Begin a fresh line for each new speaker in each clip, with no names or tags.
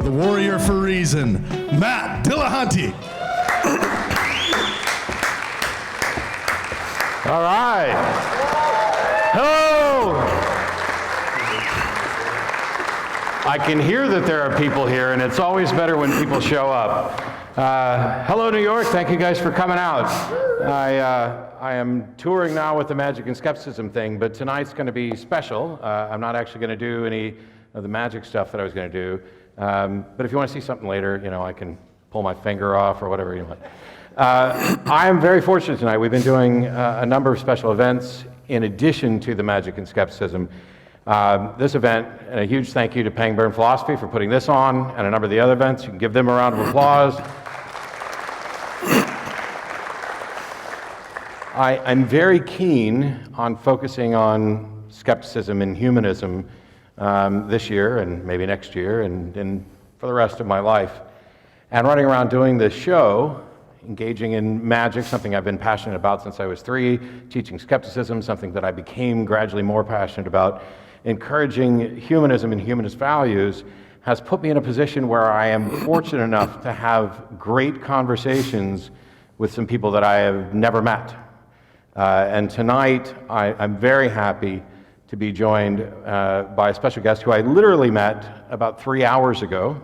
the warrior for reason, Matt Dillahunty.
All right. Hello. I can hear that there are people here, and it's always better when people show up. Hello, New York. Thank you guys for coming out. I am touring now with the Magic and Skepticism thing, but tonight's going to be special. I'm not actually going to do any of the magic stuff that I was going to do. But if you want to see something later, you know, I can pull my finger off or whatever you want. I am very fortunate tonight. We've been doing a number of special events in addition to the Magic and Skepticism. This event, and a huge thank you to Pangburn Philosophy for putting this on, and a number of the other events. You can give them a round of applause. I'm very keen on focusing on skepticism and humanism this year and maybe next year and for the rest of my life. And running around doing this show, engaging in magic, something I've been passionate about since I was 3, teaching skepticism, something that I became gradually more passionate about, encouraging humanism and humanist values, has put me in a position where I am fortunate enough to have great conversations with some people that I have never met. And tonight, I'm very happy to be joined by a special guest who I literally met about 3 hours ago,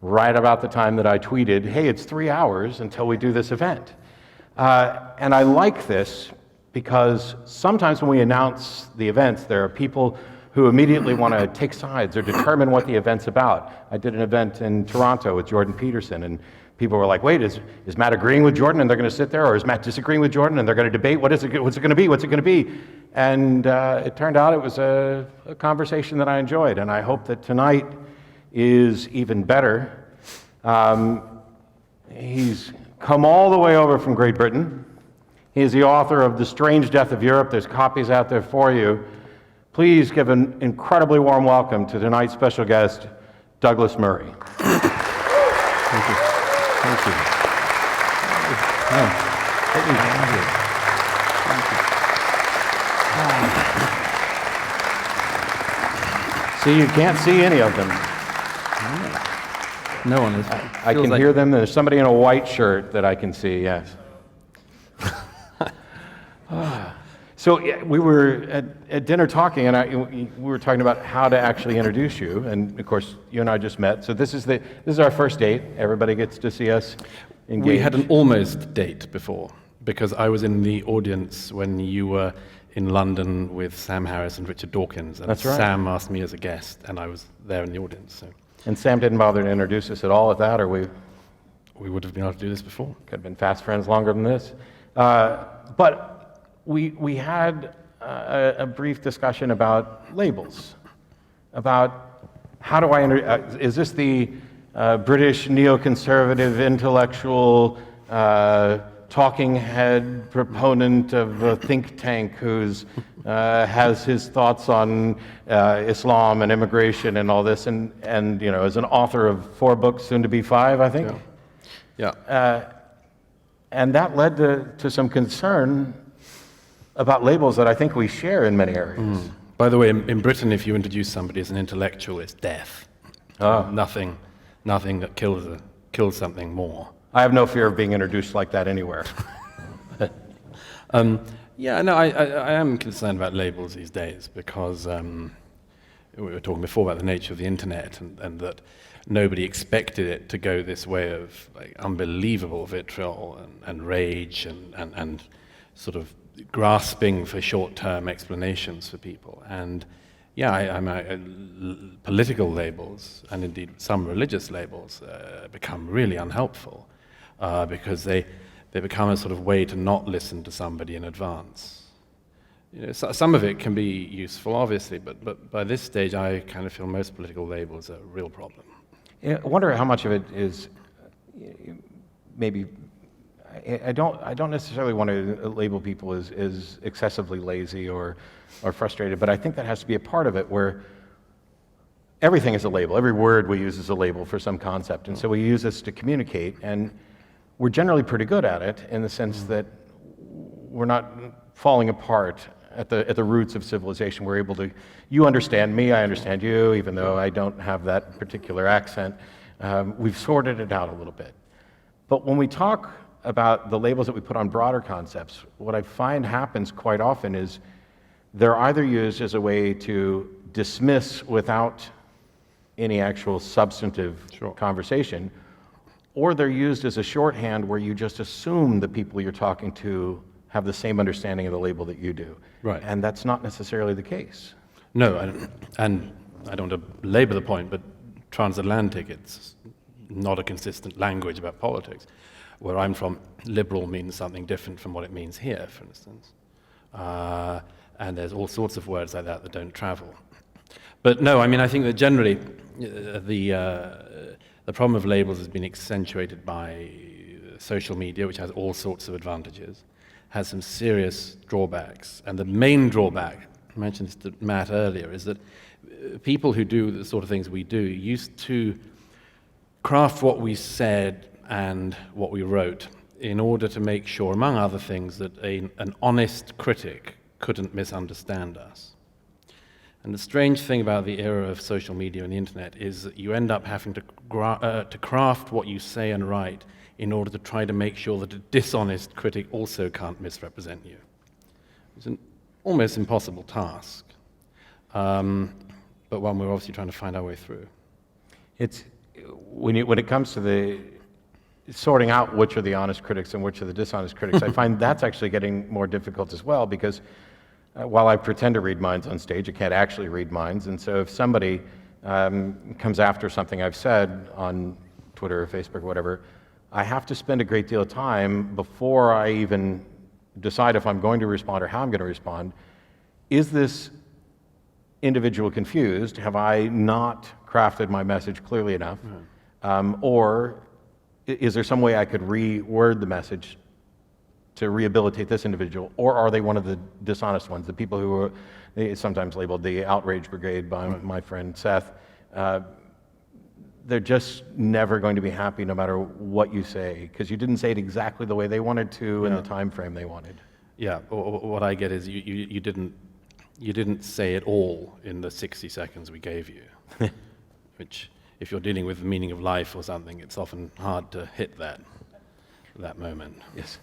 right about the time that I tweeted, hey, it's 3 hours until we do this event. And I like this because sometimes when we announce the events, there are people who immediately want to take sides or determine what the event's about. I did an event in Toronto with Jordan Peterson, and people were like, wait, is Matt agreeing with Jordan and they're going to sit there, or is Matt disagreeing with Jordan and they're going to debate? What's it going to be? What's it going to be? And it turned out it was a conversation that I enjoyed, and I hope that tonight is even better. He's come all the way over from Great Britain. He is the author of The Strange Death of Europe. There's copies out there for you. Please give an incredibly warm welcome to tonight's special guest, Douglas Murray.
Thank you. Thank you.
See, you can't see any of them.
No one is.
I can hear them. There's somebody in a white shirt that I can see, yes. So yeah, we were at dinner talking, and we were talking about how to actually introduce you. And of course, you and I just met. So this is our first date. Everybody gets to see us engaged.
We had an almost date before, because I was in the audience when you were in London with Sam Harris and Richard Dawkins. And
That's right.
Sam asked me as a guest, and I was there in the audience. So.
And Sam didn't bother to introduce us at all at that, or we
would have been able to do this before.
Could have been fast friends longer than this. But we had a brief discussion about labels, about how do I, is this the British neoconservative intellectual talking head proponent of a think tank who's has his thoughts on Islam and immigration and all this, and you know, as an author of 4 books, soon to be 5, I think.
Yeah.
And that led to some concern about labels that I think we share in many areas.
By the way, in Britain, if you introduce somebody as an intellectual, it's death. Nothing that kills something more.
I have no fear of being introduced like that anywhere.
Yeah, no, I am concerned about labels these days because we were talking before about the nature of the internet and that nobody expected it to go this way of like, unbelievable vitriol and rage and sort of grasping for short-term explanations for people. And yeah, political labels and indeed some religious labels become really unhelpful because they become a sort of way to not listen to somebody in advance. You know, some of it can be useful, obviously, but by this stage, I kind of feel most political labels are a real problem.
Yeah, I wonder how much of it is maybe. I don't necessarily want to label people as excessively lazy or frustrated, but I think that has to be a part of it where everything is a label. Every word we use is a label for some concept, and so we use this to communicate, and we're generally pretty good at it in the sense that we're not falling apart at the roots of civilization. We're able to, you understand me, I understand you, even though I don't have that particular accent. We've sorted it out a little bit. But when we talk about the labels that we put on broader concepts, what I find happens quite often is they're either used as a way to dismiss without any actual substantive conversation, or they're used as a shorthand where you just assume the people you're talking to have the same understanding of the label that you do.
Right.
And that's not necessarily the case.
No, and I don't want to labor the point, but transatlantic, it's not a consistent language about politics. Where I'm from, liberal means something different from what it means here, for instance. And there's all sorts of words like that that don't travel. But no, I mean, I think that generally the problem of labels has been accentuated by social media, which has all sorts of advantages, has some serious drawbacks. And the main drawback, I mentioned this to Matt earlier, is that people who do the sort of things we do used to craft what we said and what we wrote in order to make sure, among other things, that an honest critic couldn't misunderstand us. And the strange thing about the era of social media and the internet is that you end up having to craft what you say and write in order to try to make sure that a dishonest critic also can't misrepresent you. It's an almost impossible task, but one we're obviously trying to find our way through.
It's when it comes to the sorting out which are the honest critics and which are the dishonest critics, I find that's actually getting more difficult as well, because while I pretend to read minds on stage, I can't actually read minds. And so if somebody comes after something I've said on Twitter or Facebook or whatever, I have to spend a great deal of time before I even decide if I'm going to respond or how I'm going to respond. Is this individual confused? Have I not crafted my message clearly enough? Or is there some way I could reword the message to rehabilitate this individual? Or are they one of the dishonest ones, the people who are sometimes labeled the outrage brigade by my friend Seth? They're just never going to be happy no matter what you say, because you didn't say it exactly the way they wanted to in the time frame they wanted.
Yeah, what I get is you didn't say it all in the 60 seconds we gave you, which, if you're dealing with the meaning of life or something, it's often hard to hit that moment.
Yes.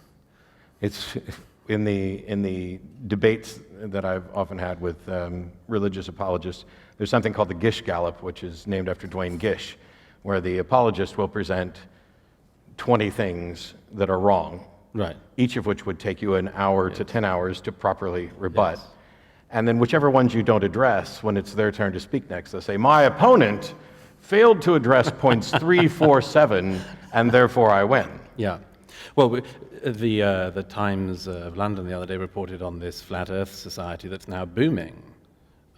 It's in the debates that I've often had with religious apologists, there's something called the Gish Gallop, which is named after Duane Gish, where the apologist will present 20 things that are wrong,
right?
Each of which would take you an hour to 10 hours to properly rebut. Yes. And then whichever ones you don't address, when it's their turn to speak next, they'll say, my opponent failed to address points 3, 4, 7, and therefore I win.
Yeah. Well, the Times of London the other day reported on this Flat Earth Society that's now booming,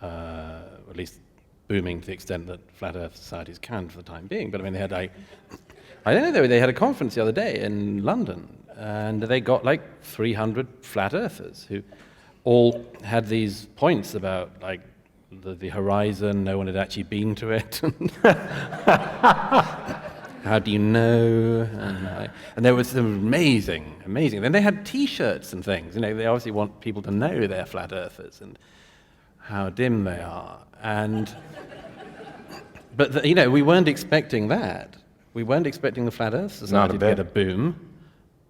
at least booming to the extent that Flat Earth Societies can for the time being. But I mean, they had I don't know, they had a conference the other day in London, and they got like 300 flat earthers who all had these points about like the horizon. No one had actually been to it. How do you know? And there was some amazing. Then they had T-shirts and things. You know, they obviously want people to know they're flat earthers and how dim they are. But you know, we weren't expecting that. We weren't expecting the Flat Earth Society to get a boom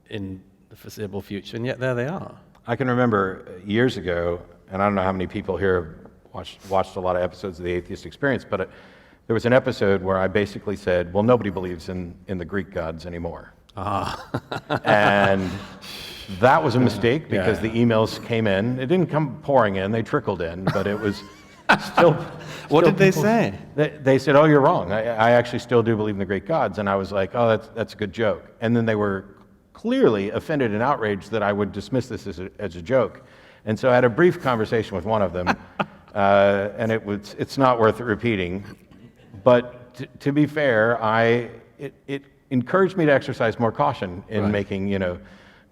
in the foreseeable future, and yet there they are.
I can remember years ago, and I don't know how many people here watched a lot of episodes of The Atheist Experience, but there was an episode where I basically said, well, nobody believes in the Greek gods anymore. And that was a mistake because the emails came in. It didn't come pouring in, they trickled in, but it was still...
What did they say?
They said, oh, you're wrong. I actually still do believe in the Greek gods. And I was like, oh, that's a good joke. And then they were clearly offended and outraged that I would dismiss this as a joke. And so I had a brief conversation with one of them, and it's not worth repeating. But to be fair, it encouraged me to exercise more caution in making,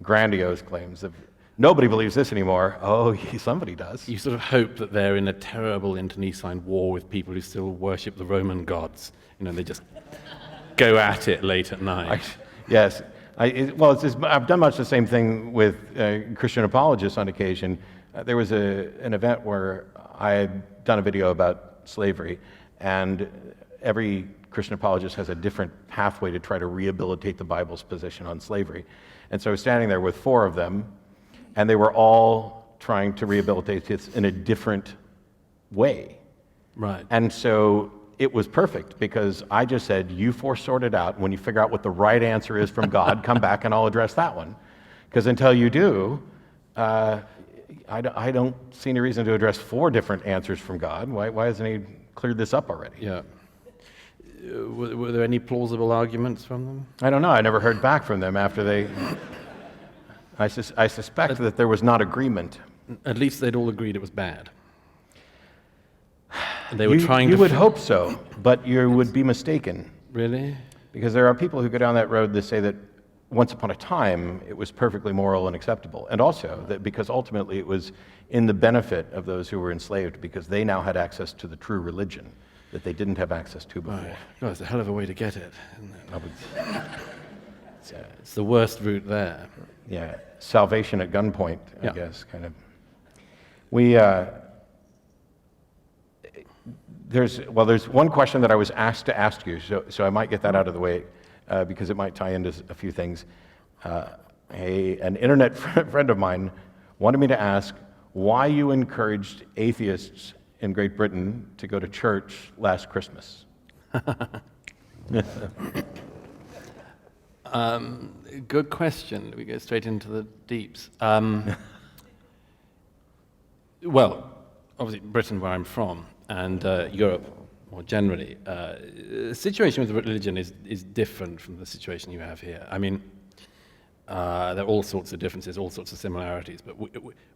grandiose claims of nobody believes this anymore. Oh, somebody does.
You sort of hope that they're in a terrible internecine war with people who still worship the Roman gods. They just go at it late at night.
Yes. I've done much the same thing with Christian apologists on occasion. There was an event where I had done a video about slavery, and every Christian apologist has a different pathway to try to rehabilitate the Bible's position on slavery. And so I was standing there with 4 of them, and they were all trying to rehabilitate it in a different way.
Right.
And so it was perfect, because I just said, you 4 sort it out. When you figure out what the right answer is from God, come back and I'll address that one. Because until you do, I don't see any reason to address 4 different answers from God. Why hasn't he cleared this up already?
Yeah. Were there any plausible arguments from them?
I don't know. I never heard back from them after they... I suspect that there was not agreement.
At least they'd all agreed it was bad. And they were
You would hope so, but you would be mistaken.
Really?
Because there are people who go down that road that say that once upon a time it was perfectly moral and acceptable. And also that because ultimately it was in the benefit of those who were enslaved, because they now had access to the true religion that they didn't have access to before.
Right. God, it's a hell of a way to get it, isn't it? It's the worst route there.
Yeah, salvation at gunpoint, I
Yeah.
guess, kind of. There's one question that I was asked to ask you, so I might get that out of the way, because it might tie into a few things. An internet friend of mine wanted me to ask why you encouraged atheists in Great Britain to go to church last Christmas.
Good question. We go straight into the deeps. Well, obviously Britain, where I'm from, and Europe more generally, the situation with religion is different from the situation you have here. I mean, there are all sorts of differences, all sorts of similarities, but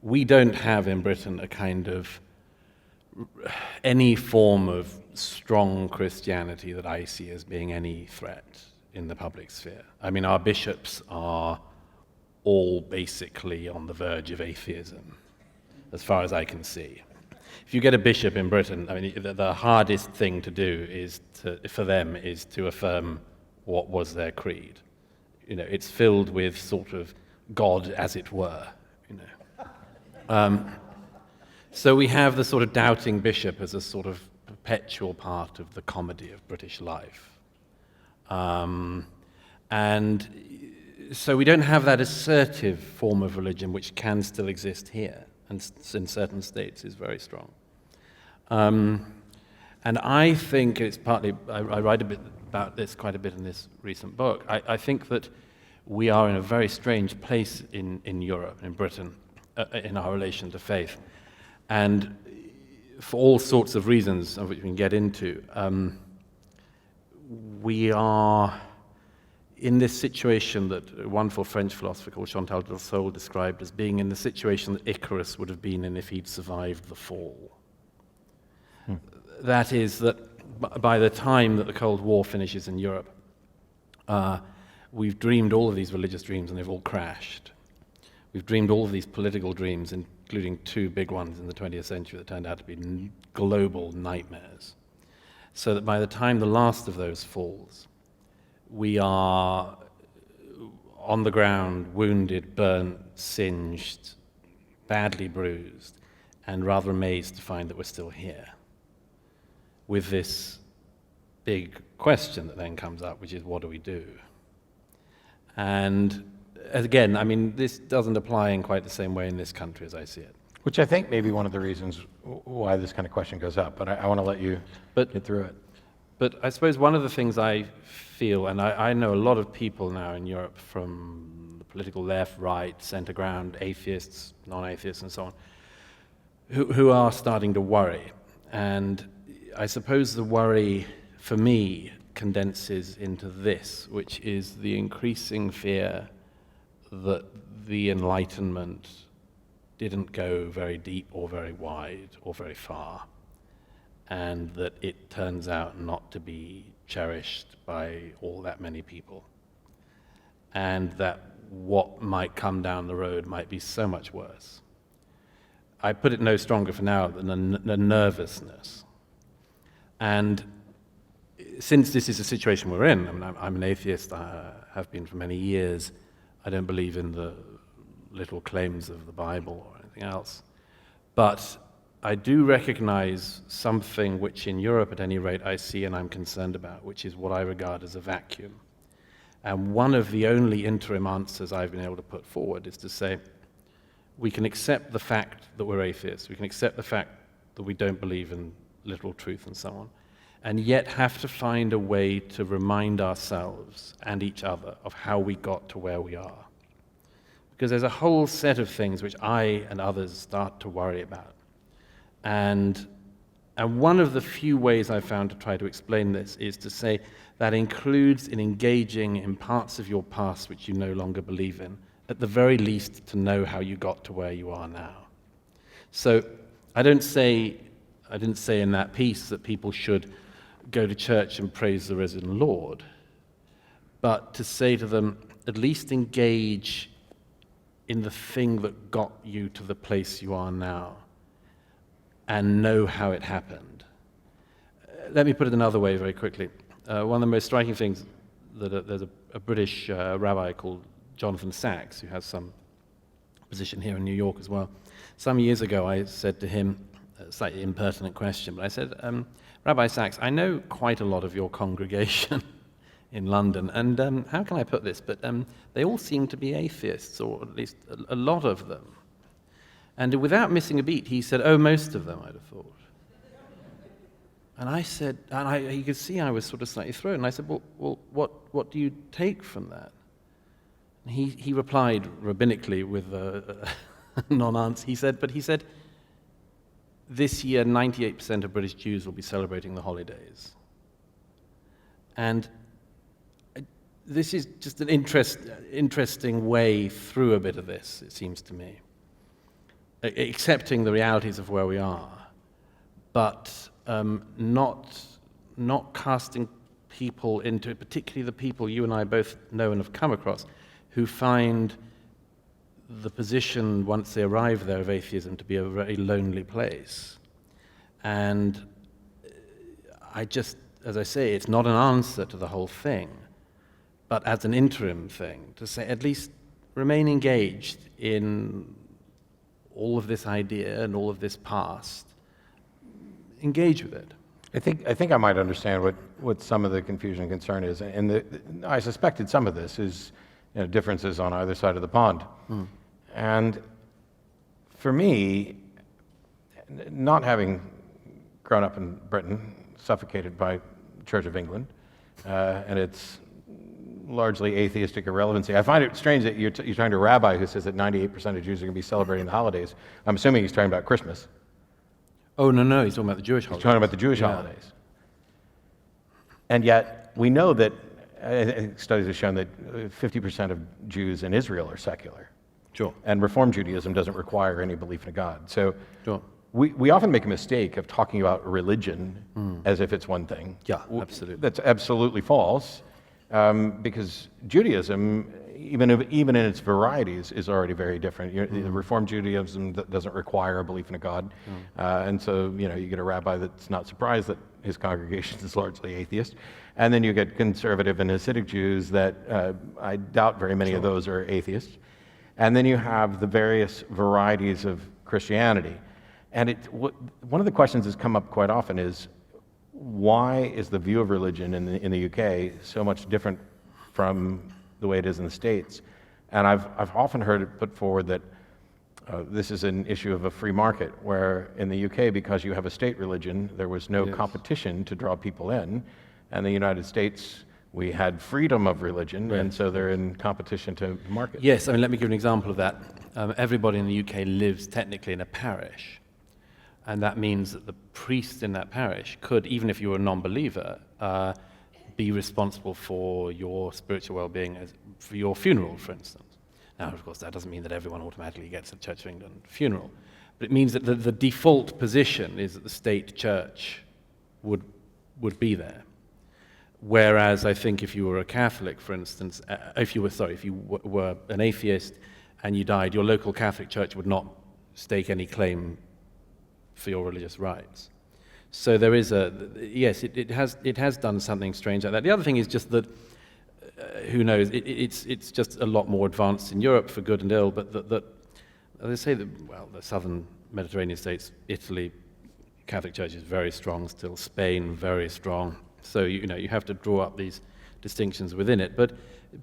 we don't have in Britain a kind of any form of strong Christianity that I see as being any threat in the public sphere. I mean, our bishops are all basically on the verge of atheism, as far as I can see. If you get a bishop in Britain, I mean, the hardest thing to do for them is to affirm what was their creed. You know, it's filled with sort of God, as it were. You know, so we have the sort of doubting bishop as a sort of perpetual part of the comedy of British life. And so we don't have that assertive form of religion which can still exist here, and in certain states is very strong. And I think it's partly, I write a bit about this quite a bit in this recent book. I think that we are in a very strange place in Europe, in Britain, in our relation to faith. And for all sorts of reasons, of which we can get into, we are in this situation that a wonderful French philosopher called Chantal Delsol described as being in the situation that Icarus would have been in if he'd survived the fall. That is that by the time that the Cold War finishes in Europe, we've dreamed all of these religious dreams and they've all crashed. We've dreamed all of these political dreams, including 2 big ones in the 20th century that turned out to be global nightmares. So that by the time the last of those falls, we are on the ground, wounded, burnt, singed, badly bruised, and rather amazed to find that we're still here, with this big question that then comes up, which is, what do we do? And again, I mean, this doesn't apply in quite the same way in this country as I see it.
Which I think may be one of the reasons why this kind of question goes up, but I want to let you get through it.
But I suppose one of the things I feel, and I know a lot of people now in Europe from the political left, right, center ground, atheists, non-atheists, and so on, who are starting to worry. And I suppose the worry, for me, condenses into this, which is the increasing fear that the Enlightenment didn't go very deep or very wide or very far, and that it turns out not to be cherished by all that many people, and that what might come down the road might be so much worse. I put it no stronger for now than the nervousness. And since this is a situation we're in, I mean, I'm an atheist, I have been for many years. I don't believe in the little claims of the Bible or anything else. But I do recognize something which in Europe, at any rate, I see and I'm concerned about, which is what I regard as a vacuum. And one of the only interim answers I've been able to put forward is to say, we can accept the fact that we're atheists, we can accept the fact that we don't believe in literal truth and so on, and yet have to find a way to remind ourselves and each other of how we got to where we are. Because there's a whole set of things which I and others start to worry about. And one of the few ways I've found to try to explain this is to say that includes in engaging in parts of your past which you no longer believe in, at the very least to know how you got to where you are now. So I didn't say in that piece that people should go to church and praise the risen Lord, but to say to them, at least engage in the thing that got you to the place you are now and know how it happened. Let me put it another way very quickly. One of the most striking things, there's a British rabbi called Jonathan Sachs, who has some position here in New York as well. Some years ago I said to him, a slightly impertinent question, but I said, Rabbi Sachs, I know quite a lot of your congregation in London, and how can I put this, but they all seem to be atheists, or at least a lot of them. And without missing a beat, he said, oh, most of them, I'd have thought. And I said, he could see I was sort of slightly thrown, and I said, well, what do you take from that? And he replied rabbinically with a non-answer. He said, this year 98% of British Jews will be celebrating the holidays. And this is just an interesting way through a bit of this, it seems to me. Accepting the realities of where we are, but not casting people into it, particularly the people you and I both know and have come across, who find the position, once they arrive there, of atheism to be a very lonely place. And I just, as I say, it's not an answer to the whole thing, but as an interim thing, to say at least remain engaged in all of this idea and all of this past. Engage with it.
I think I might understand what some of the confusion and concern is, and I suspected some of this is differences on either side of the pond. And for me, not having grown up in Britain, suffocated by Church of England, and its largely atheistic irrelevancy, I find it strange that you're talking to a rabbi who says that 98% of Jews are going to be celebrating the holidays. I'm assuming he's talking about Christmas.
Oh, no, he's talking about the Jewish holidays.
He's talking about the Jewish holidays. And yet, we know that, I think studies have shown that 50% of Jews in Israel are secular.
Sure.
And Reform Judaism doesn't require any belief in a God. So
sure.
we often make a mistake of talking about religion as if it's one thing.
Yeah, absolutely.
That's absolutely false, because Judaism, even in its varieties, is already very different. The Reform Judaism doesn't require a belief in a God, and so you get a rabbi that's not surprised that his congregation is largely atheist, and then you get conservative and Hasidic Jews that I doubt very many of those are atheists, and then you have the various varieties of Christianity, and one of the questions that's come up quite often is, why is the view of religion in the UK so much different from the way it is in the States? And I've often heard it put forward that this is an issue of a free market, where in the UK, because you have a state religion, there was no competition to draw people in, and the United States, we had freedom of religion, and so they're in competition to market.
Yes, I mean, let me give an example of that. Everybody in the UK lives technically in a parish, and that means that the priest in that parish could, even if you were a non-believer, be responsible for your spiritual well-being, for your funeral, for instance. Now, of course, that doesn't mean that everyone automatically gets a Church of England funeral, but it means that the default position is that the state church would be there. Whereas I think if you were a Catholic, for instance, if you were an atheist and you died, your local Catholic church would not stake any claim for your religious rights. So there is yes, it has done something strange like that. The other thing is just that, who knows, it's just a lot more advanced in Europe, for good and ill, but that they say that, well, the southern Mediterranean states, Italy, Catholic Church is very strong still, Spain, very strong. So, you have to draw up these distinctions within it. But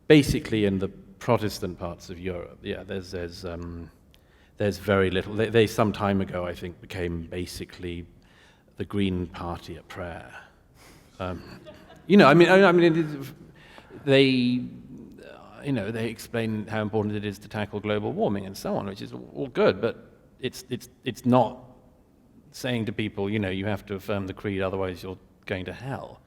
basically in the Protestant parts of Europe, yeah, there's very little. They some time ago, I think, became basically the Green Party at prayer. They explain how important it is to tackle global warming and so on, which is all good, but it's not saying to people, you have to affirm the creed, otherwise you're going to hell.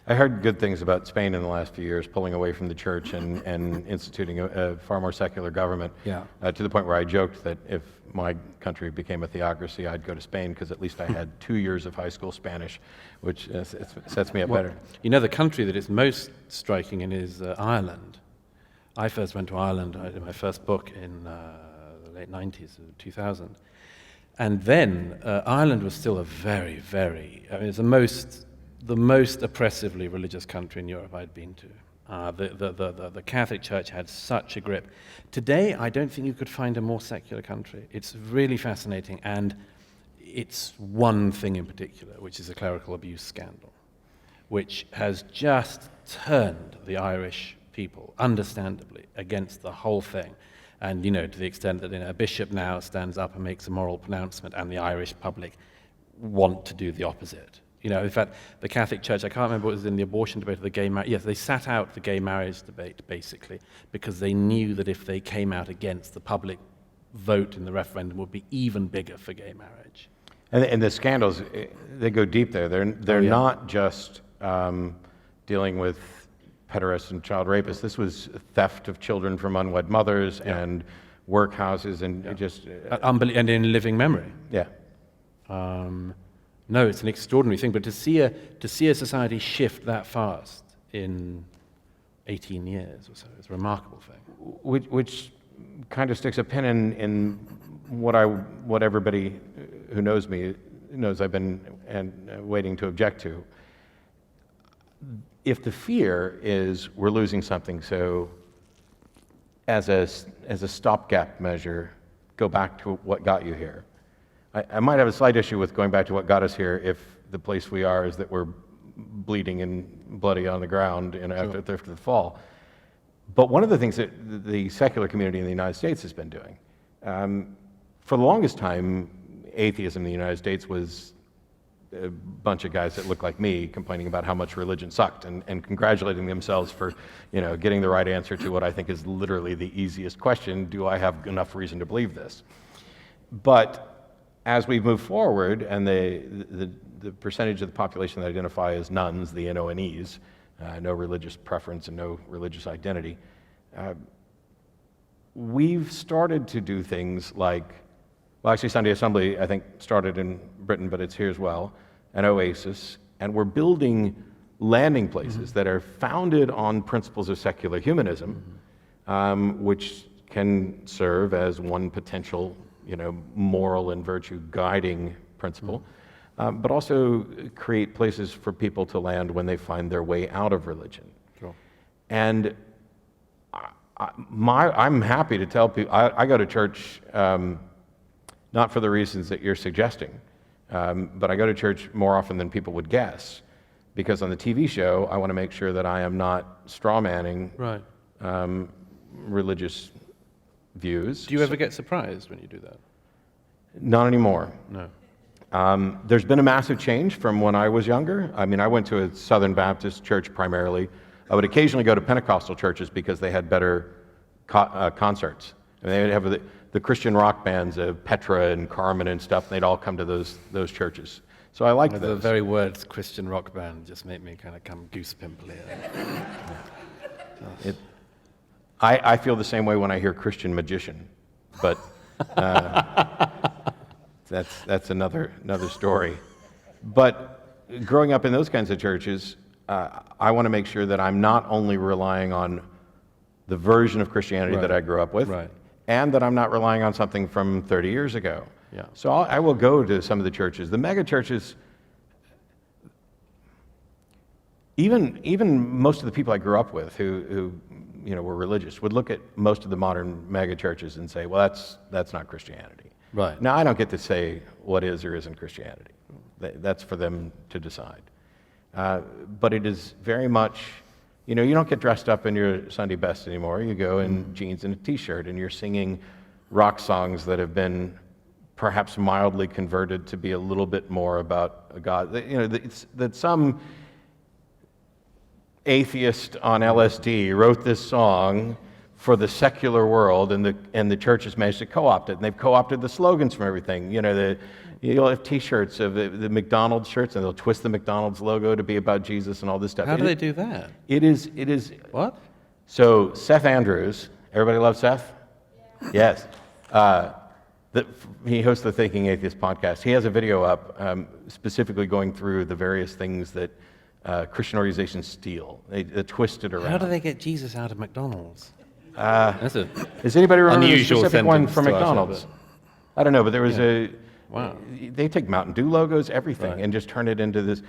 I heard good things about Spain in the last few years, pulling away from the church and instituting a far more secular government.
Yeah.
To the point where I joked that if my country became a theocracy, I'd go to Spain because at least I had 2 years of high school Spanish, which sets me up better.
The country that is most striking in is Ireland. I first went to Ireland. I did my first book in the late 90s, 2000. And then Ireland was still a very, very, it's the most oppressively religious country in Europe I'd been to. The Catholic Church had such a grip. Today, I don't think you could find a more secular country. It's really fascinating, and it's one thing in particular, which is a clerical abuse scandal, which has just turned the Irish people, understandably, against the whole thing. And, to the extent that a bishop now stands up and makes a moral pronouncement, and the Irish public want to do the opposite. In fact, the Catholic Church, I can't remember what was in the abortion debate or the gay marriage. Yes, they sat out the gay marriage debate, basically, because they knew that if they came out against, the public vote in the referendum would be even bigger for gay marriage.
And the scandals, they go deep there. They're not just dealing with pederasts and child rapists. This was theft of children from unwed mothers and workhouses and just...
and in living memory.
Yeah.
No, it's an extraordinary thing, but to see a society shift that fast in 18 years or so is a remarkable thing.
Which kind of sticks a pin in what everybody who knows me knows I've been waiting to object to. If the fear is we're losing something, so as a stopgap measure, go back to what got you here. I might have a slight issue with going back to what got us here if the place we are is that we're bleeding and bloody on the ground after the fall. But one of the things that the secular community in the United States has been doing, for the longest time, atheism in the United States was a bunch of guys that looked like me complaining about how much religion sucked and congratulating themselves for getting the right answer to what I think is literally the easiest question: do I have enough reason to believe this? But as we move forward, and the percentage of the population that identify as nuns, the NONEs, no religious preference and no religious identity, we've started to do things like, well, actually Sunday Assembly, I think, started in Britain, but it's here as well, an oasis, and we're building landing places that are founded on principles of secular humanism, which can serve as one potential moral and virtue guiding principle, but also create places for people to land when they find their way out of religion.
Sure.
And I'm happy to tell people, I go to church not for the reasons that you're suggesting, but I go to church more often than people would guess, because on the TV show, I want to make sure that I am not strawmanning religious views.
Do you ever get surprised when you do that?
Not anymore.
No.
There's been a massive change from when I was younger. I mean, I went to a Southern Baptist church primarily. I would occasionally go to Pentecostal churches because they had better concerts. And they would have the Christian rock bands of Petra and Carmen and stuff, and they'd all come to those churches. So I liked those.
The very words Christian rock band just make me kind of come goose pimply.
I feel the same way when I hear Christian magician, but that's another story. But growing up in those kinds of churches, I want to make sure that I'm not only relying on the version of Christianity that I grew up with, and that I'm not relying on something from 30 years ago.
Yeah.
So I will go to some of the churches. The mega churches, even most of the people I grew up with who were religious would look at most of the modern mega churches and say, well, that's not Christianity.
Right.
Now, I don't get to say what is or isn't Christianity. That's for them to decide. But it is very much, you don't get dressed up in your Sunday best anymore. You go in jeans and a t-shirt, and you're singing rock songs that have been perhaps mildly converted to be a little bit more about a God. That some atheist on LSD wrote this song for the secular world, and the church has managed to co-opt it, and they've co-opted the slogans from everything. You'll have T-shirts of the McDonald's shirts, and they'll twist the McDonald's logo to be about Jesus and all this stuff.
How do they do that?
It is.
What?
So Seth Andrews, everybody love Seth? Yeah. Yes. He hosts the Thinking Atheist podcast. He has a video up specifically going through the various things that Christian organizations steal. They twist it around.
How do they get Jesus out of McDonald's?
Does anybody remember the
unusual
specific one
sentence
from
to utter,
McDonald's? I don't know, but there was
Wow.
They take Mountain Dew logos, everything,
Right.
and just turn it into this.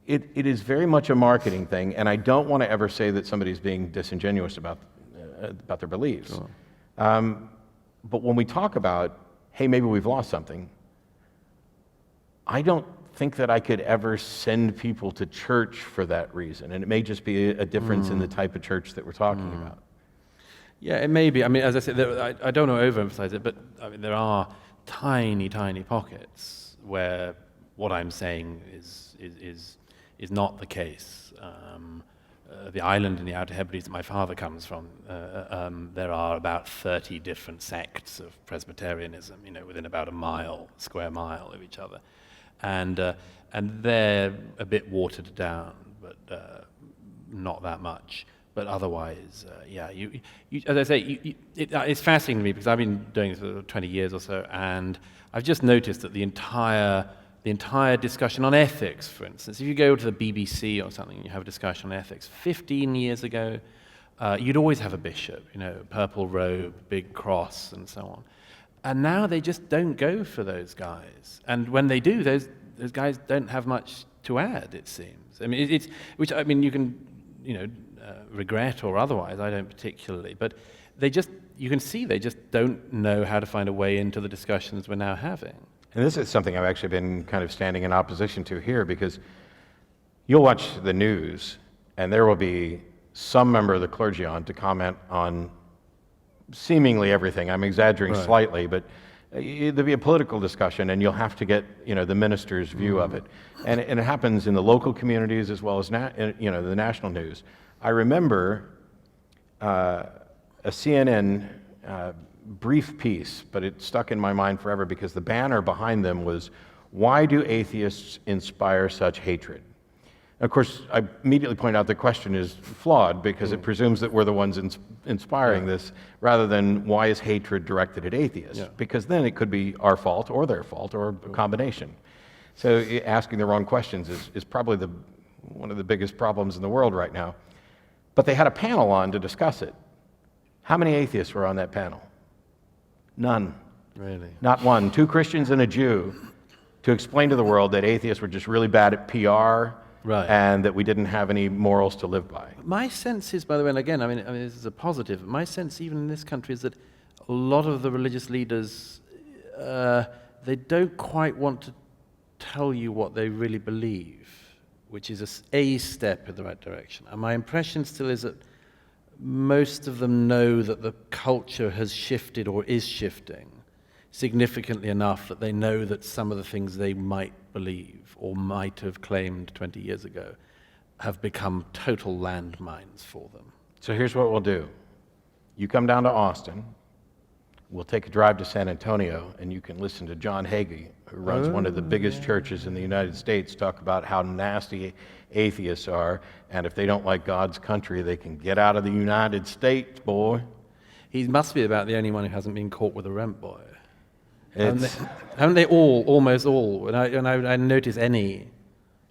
It is very much a marketing thing, and I don't want to ever say that somebody's being disingenuous about their beliefs.
Sure.
But when we talk about, hey, maybe we've lost something, I don't think that I could ever send people to church for that reason, and it may just be a difference in the type of church that we're talking about.
Yeah, it may be. I mean, as I said, I don't want to overemphasize it, but I mean, there are tiny, tiny pockets where what I'm saying is not the case. The island in the Outer Hebrides that my father comes from, there are about 30 different sects of Presbyterianism, within about a square mile of each other. And they're a bit watered down, but not that much. But otherwise, you as I say, it's fascinating to me because I've been doing this for 20 years or so, and I've just noticed that the entire discussion on ethics, for instance, if you go to the BBC or something and you have a discussion on ethics, 15 years ago, you'd always have a bishop, purple robe, big cross, and so on. And now they just don't go for those guys. And when they do, those guys don't have much to add, it seems. I mean, you can, regret or otherwise, I don't particularly, but you can see they just don't know how to find a way into the discussions we're now having.
And this is something I've actually been kind of standing in opposition to here, because you'll watch the news and there will be some member of the clergy on to comment on seemingly everything. I'm exaggerating slightly, but there'll be a political discussion and you'll have to get the minister's view of it. And it happens in the local communities as well as the national news. I remember a CNN brief piece, but it stuck in my mind forever because the banner behind them was, "Why do atheists inspire such hatred?" Of course, I immediately point out the question is flawed because it presumes that we're the ones inspiring this, rather than why is hatred directed at atheists? Because then it could be our fault or their fault or a combination. So asking the wrong questions is probably one of the biggest problems in the world right now. But they had a panel on to discuss it. How many atheists were on that panel? None.
Really?
Not one. 2 Christians and a Jew to explain to the world that atheists were just really bad at PR, and that we didn't have any morals to live by.
My sense is, by the way, and again, I mean, this is a positive. My sense, even in this country, is that a lot of the religious leaders, they don't quite want to tell you what they really believe, which is a step in the right direction. And my impression still is that most of them know that the culture has shifted or is shifting significantly enough that they know that some of the things they might believe or might have claimed 20 years ago have become total landmines for them.
So here's what we'll do. You come down to Austin, we'll take a drive to San Antonio, and you can listen to John Hagee, who runs one of the biggest churches in the United States, talk about how nasty atheists are, and if they don't like God's country, they can get out of the United States, boy.
He must be about the only one who hasn't been caught with a rent boy. Haven't they all, almost all? And I notice a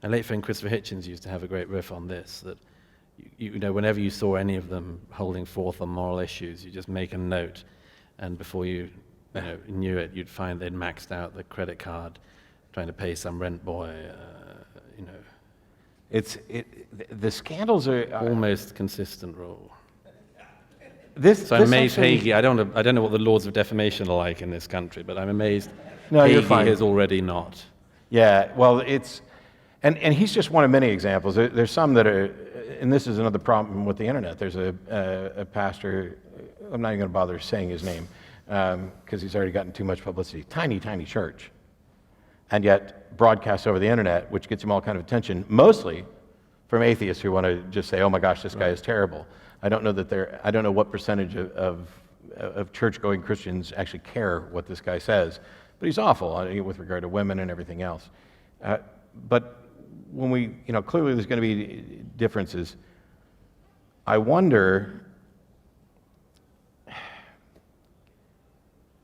late friend Christopher Hitchens used to have a great riff on this, that whenever you saw any of them holding forth on moral issues, you just make a note, and before you knew it, you'd find they'd maxed out the credit card trying to pay some rent boy.
The scandals are
almost consistent rule.
this,
So I'm
this
amazed
actually-
Hagee, I don't know what the laws of defamation are like in this country, but I'm amazed
No, you're
Hagee
fine.
is already not.
Yeah, well, and he's just one of many examples. There's some that are, and this is another problem with the internet. There's a pastor, I'm not even going to bother saying his name, because he's already gotten too much publicity. Tiny, tiny church, and yet broadcasts over the internet, which gets him all kind of attention, mostly from atheists who want to just say, "Oh my gosh, this guy is terrible." I don't know what percentage of church-going Christians actually care what this guy says, but he's awful with regard to women and everything else. But when clearly there's going to be differences. I wonder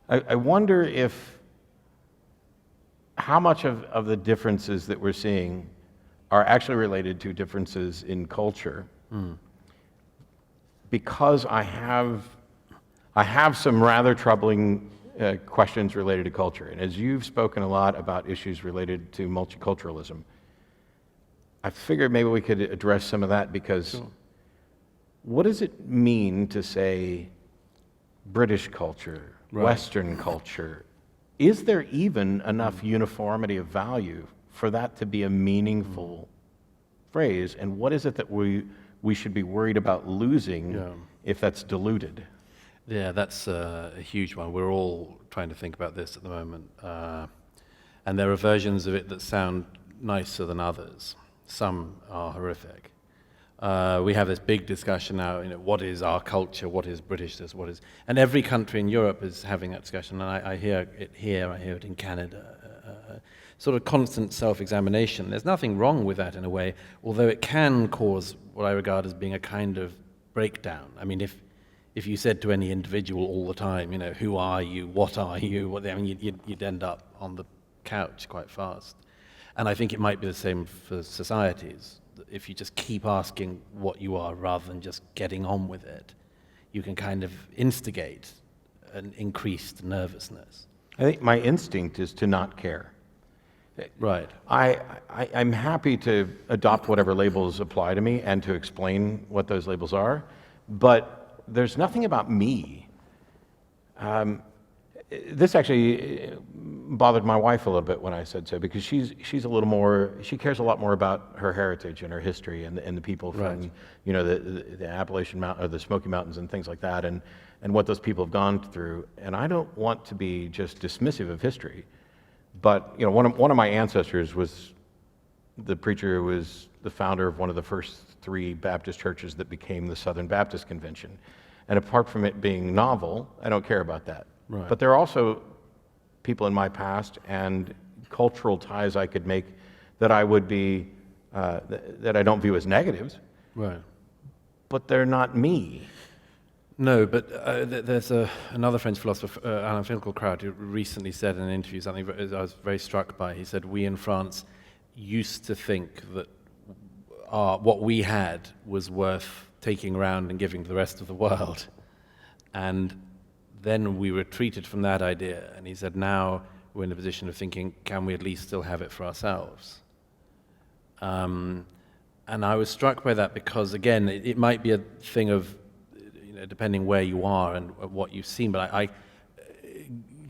if how much of the differences that we're seeing are actually related to differences in culture. Because I have some rather troubling questions related to culture. And as you've spoken a lot about issues related to multiculturalism, I figured maybe we could address some of that, because what does it mean to say British culture, Western culture? Is there even enough uniformity of value for that to be a meaningful phrase? And what is it that we should be worried about losing if that's diluted?
Yeah, that's a huge one. We're all trying to think about this at the moment. And there are versions of it that sound nicer than others. Some are horrific. We have this big discussion now, what is our culture, what is Britishness, what is... And every country in Europe is having that discussion, and I hear it here, I hear it in Canada. Sort of constant self-examination. There's nothing wrong with that in a way, although it can cause what I regard as being a kind of breakdown. I mean, if you said to any individual all the time, who are you, what are you, you'd end up on the couch quite fast. And I think it might be the same for societies. If you just keep asking what you are rather than just getting on with it, you can kind of instigate an increased nervousness.
I think my instinct is to not care.
Right.
I'm happy to adopt whatever labels apply to me and to explain what those labels are, but there's nothing about me. This actually bothered my wife a little bit when I said so, because she cares a lot more about her heritage and her history and the people from the Appalachian Mountain or the Smoky Mountains and things like that, and what those people have gone through. And I don't want to be just dismissive of history, but one of my ancestors was the preacher who was the founder of one of the first 3 Baptist churches that became the Southern Baptist Convention. And apart from it being novel, I don't care about that.
Right.
But there are also people in my past and cultural ties I could make that I would be that I don't view as negatives.
Right.
But they're not me.
No, but there's another French philosopher, Alain Finkielkraut, who recently said in an interview something I was very struck by. He said, we in France used to think that what we had was worth taking around and giving to the rest of the world. And then we retreated from that idea. And he said, now we're in a position of thinking, can we at least still have it for ourselves? And I was struck by that because, again, it might be a thing of, depending where you are and what you've seen, but I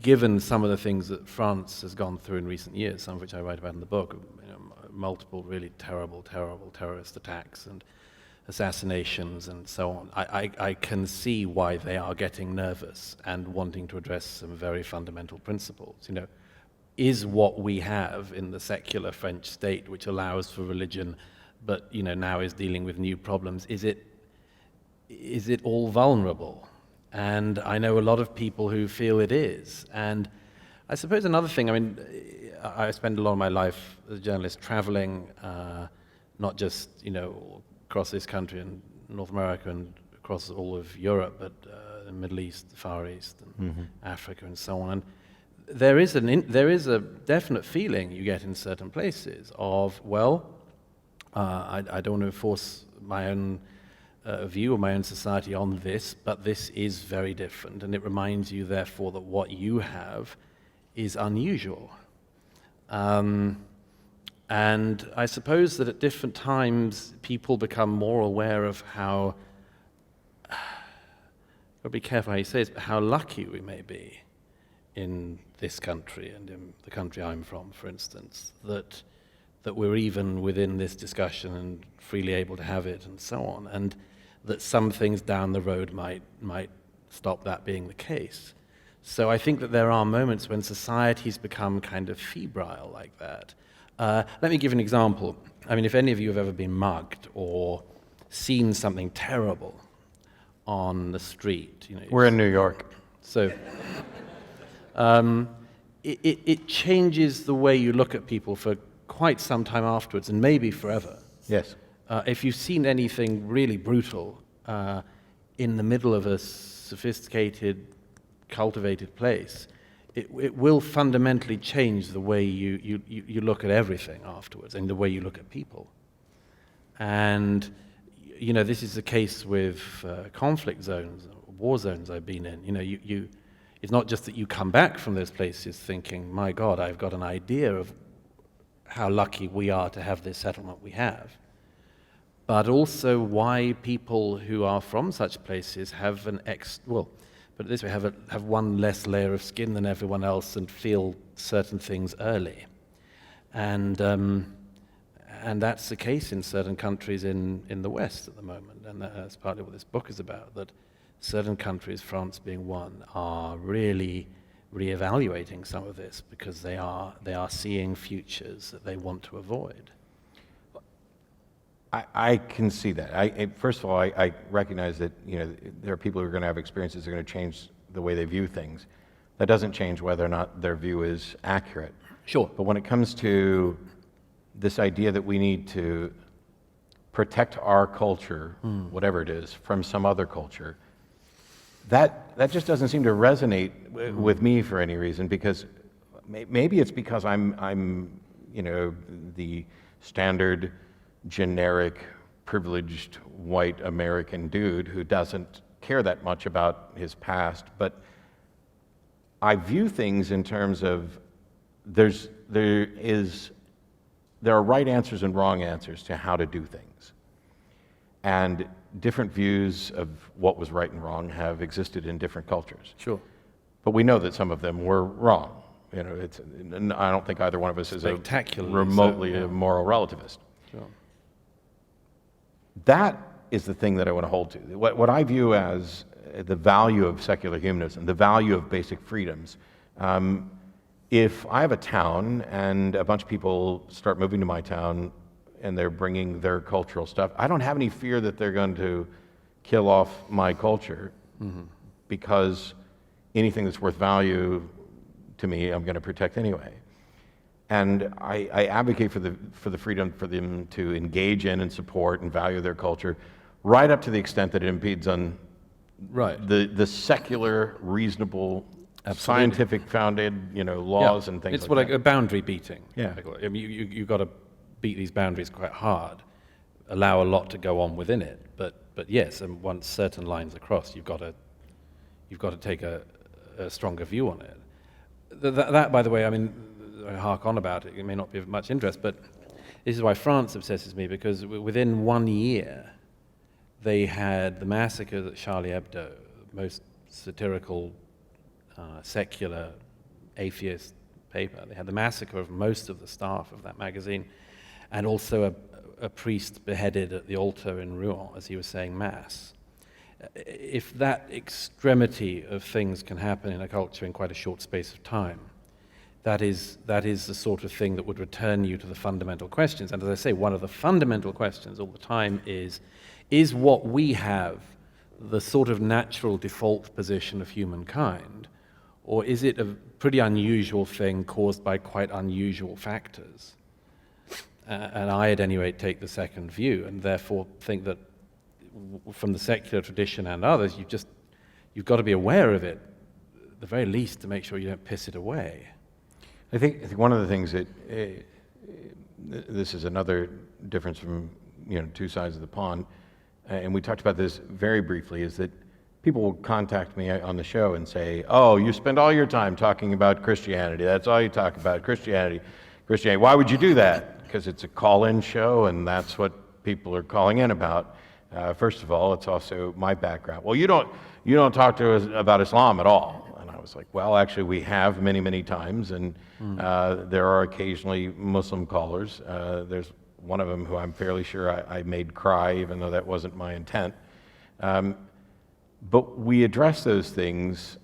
given some of the things that France has gone through in recent years, some of which I write about in the book, multiple really terrible terrorist attacks and assassinations and so on, I can see why they are getting nervous and wanting to address some very fundamental principles. Is what we have in the secular French state, which allows for religion, but now is dealing with new problems, is it all vulnerable? And I know a lot of people who feel it is. And I suppose another thing, I spend a lot of my life as a journalist traveling, not just across this country and North America and across all of Europe, but the Middle East, the Far East, and Africa, and so on. And there is a definite feeling you get in certain places of, I don't want to enforce my own view of my own society on this, but this is very different, and it reminds you, therefore, that what you have is unusual. And I suppose that at different times, people become more aware of how But be careful how you say this, but how lucky we may be in this country and in the country I'm from, for instance, that we're even within this discussion and freely able to have it and so on, and that some things down the road might stop that being the case. So I think that there are moments when societies become kind of febrile like that. Let me give an example. I mean, if any of you have ever been mugged or seen something terrible on the street,
We're in New York.
so it changes the way you look at people for quite some time afterwards, and maybe forever.
Yes.
If you've seen anything really brutal in the middle of a sophisticated, cultivated place, it will fundamentally change the way you look at everything afterwards and the way you look at people. And this is the case with conflict zones, war zones I've been in. It's not just that you come back from those places thinking, my God, I've got an idea of how lucky we are to have this settlement we have, but also why people who are from such places have put it this way, have one less layer of skin than everyone else and feel certain things early. And that's the case in certain countries in the West at the moment, and that's partly what this book is about, that certain countries, France being one, are really reevaluating some of this because they are seeing futures that they want to avoid.
I can see that. First of all, I recognize that there are people who are going to have experiences that are going to change the way they view things. That doesn't change whether or not their view is accurate.
Sure.
But when it comes to this idea that we need to protect our culture, whatever it is, from some other culture, that just doesn't seem to resonate with me for any reason, because maybe it's because I'm the standard generic privileged white American dude who doesn't care that much about his past, but I view things in terms of there are right answers and wrong answers to how to do things. And different views of what was right and wrong have existed in different cultures.
Sure.
But we know that some of them were wrong. I don't think either one of us is a remotely a moral relativist.
Sure.
That is the thing that I want to hold to. What I view as the value of secular humanism, the value of basic freedoms. If I have a town and a bunch of people start moving to my town and they're bringing their cultural stuff, I don't have any fear that they're going to kill off my culture, because anything that's worth value to me, I'm going to protect anyway. And I advocate for the freedom for them to engage in and support and value their culture, right up to the extent that it impedes on the secular, reasonable, scientific founded, laws and things.
It's
like that.
a boundary beating.
Yeah.
I mean, you've got to beat these boundaries quite hard, allow a lot to go on within it. But yes, and once certain lines are crossed, you've got to take a stronger view on it. That, by the way, I mean, I hark on about it. It may not be of much interest, but this is why France obsesses me, because within 1 year, they had the massacres at Charlie Hebdo, the most satirical, secular, atheist paper. They had the massacre of most of the staff of that magazine, and also a priest beheaded at the altar in Rouen as he was saying Mass. If that extremity of things can happen in a culture in quite a short space of time, that is the sort of thing that would return you to the fundamental questions. And as I say, one of the fundamental questions all the time is what we have the sort of natural default position of humankind, or is it a pretty unusual thing caused by quite unusual factors? And I, at any rate, take the second view, and therefore think that from the secular tradition and others, you've got to be aware of it, at the very least, to make sure you don't piss it away.
I think one of the things that this is another difference from two sides of the pond, and we talked about this very briefly, is that people will contact me on the show and say, "Oh, you spend all your time talking about Christianity. That's all you talk about, Christianity. Why would you do that?" Because it's a call-in show, and that's what people are calling in about. First of all, it's also my background. Well, you don't talk to us about Islam at all. And I was like, well, actually, we have many, many times, and there are occasionally Muslim callers. There's one of them who I'm fairly sure I made cry, even though that wasn't my intent. But we address those things,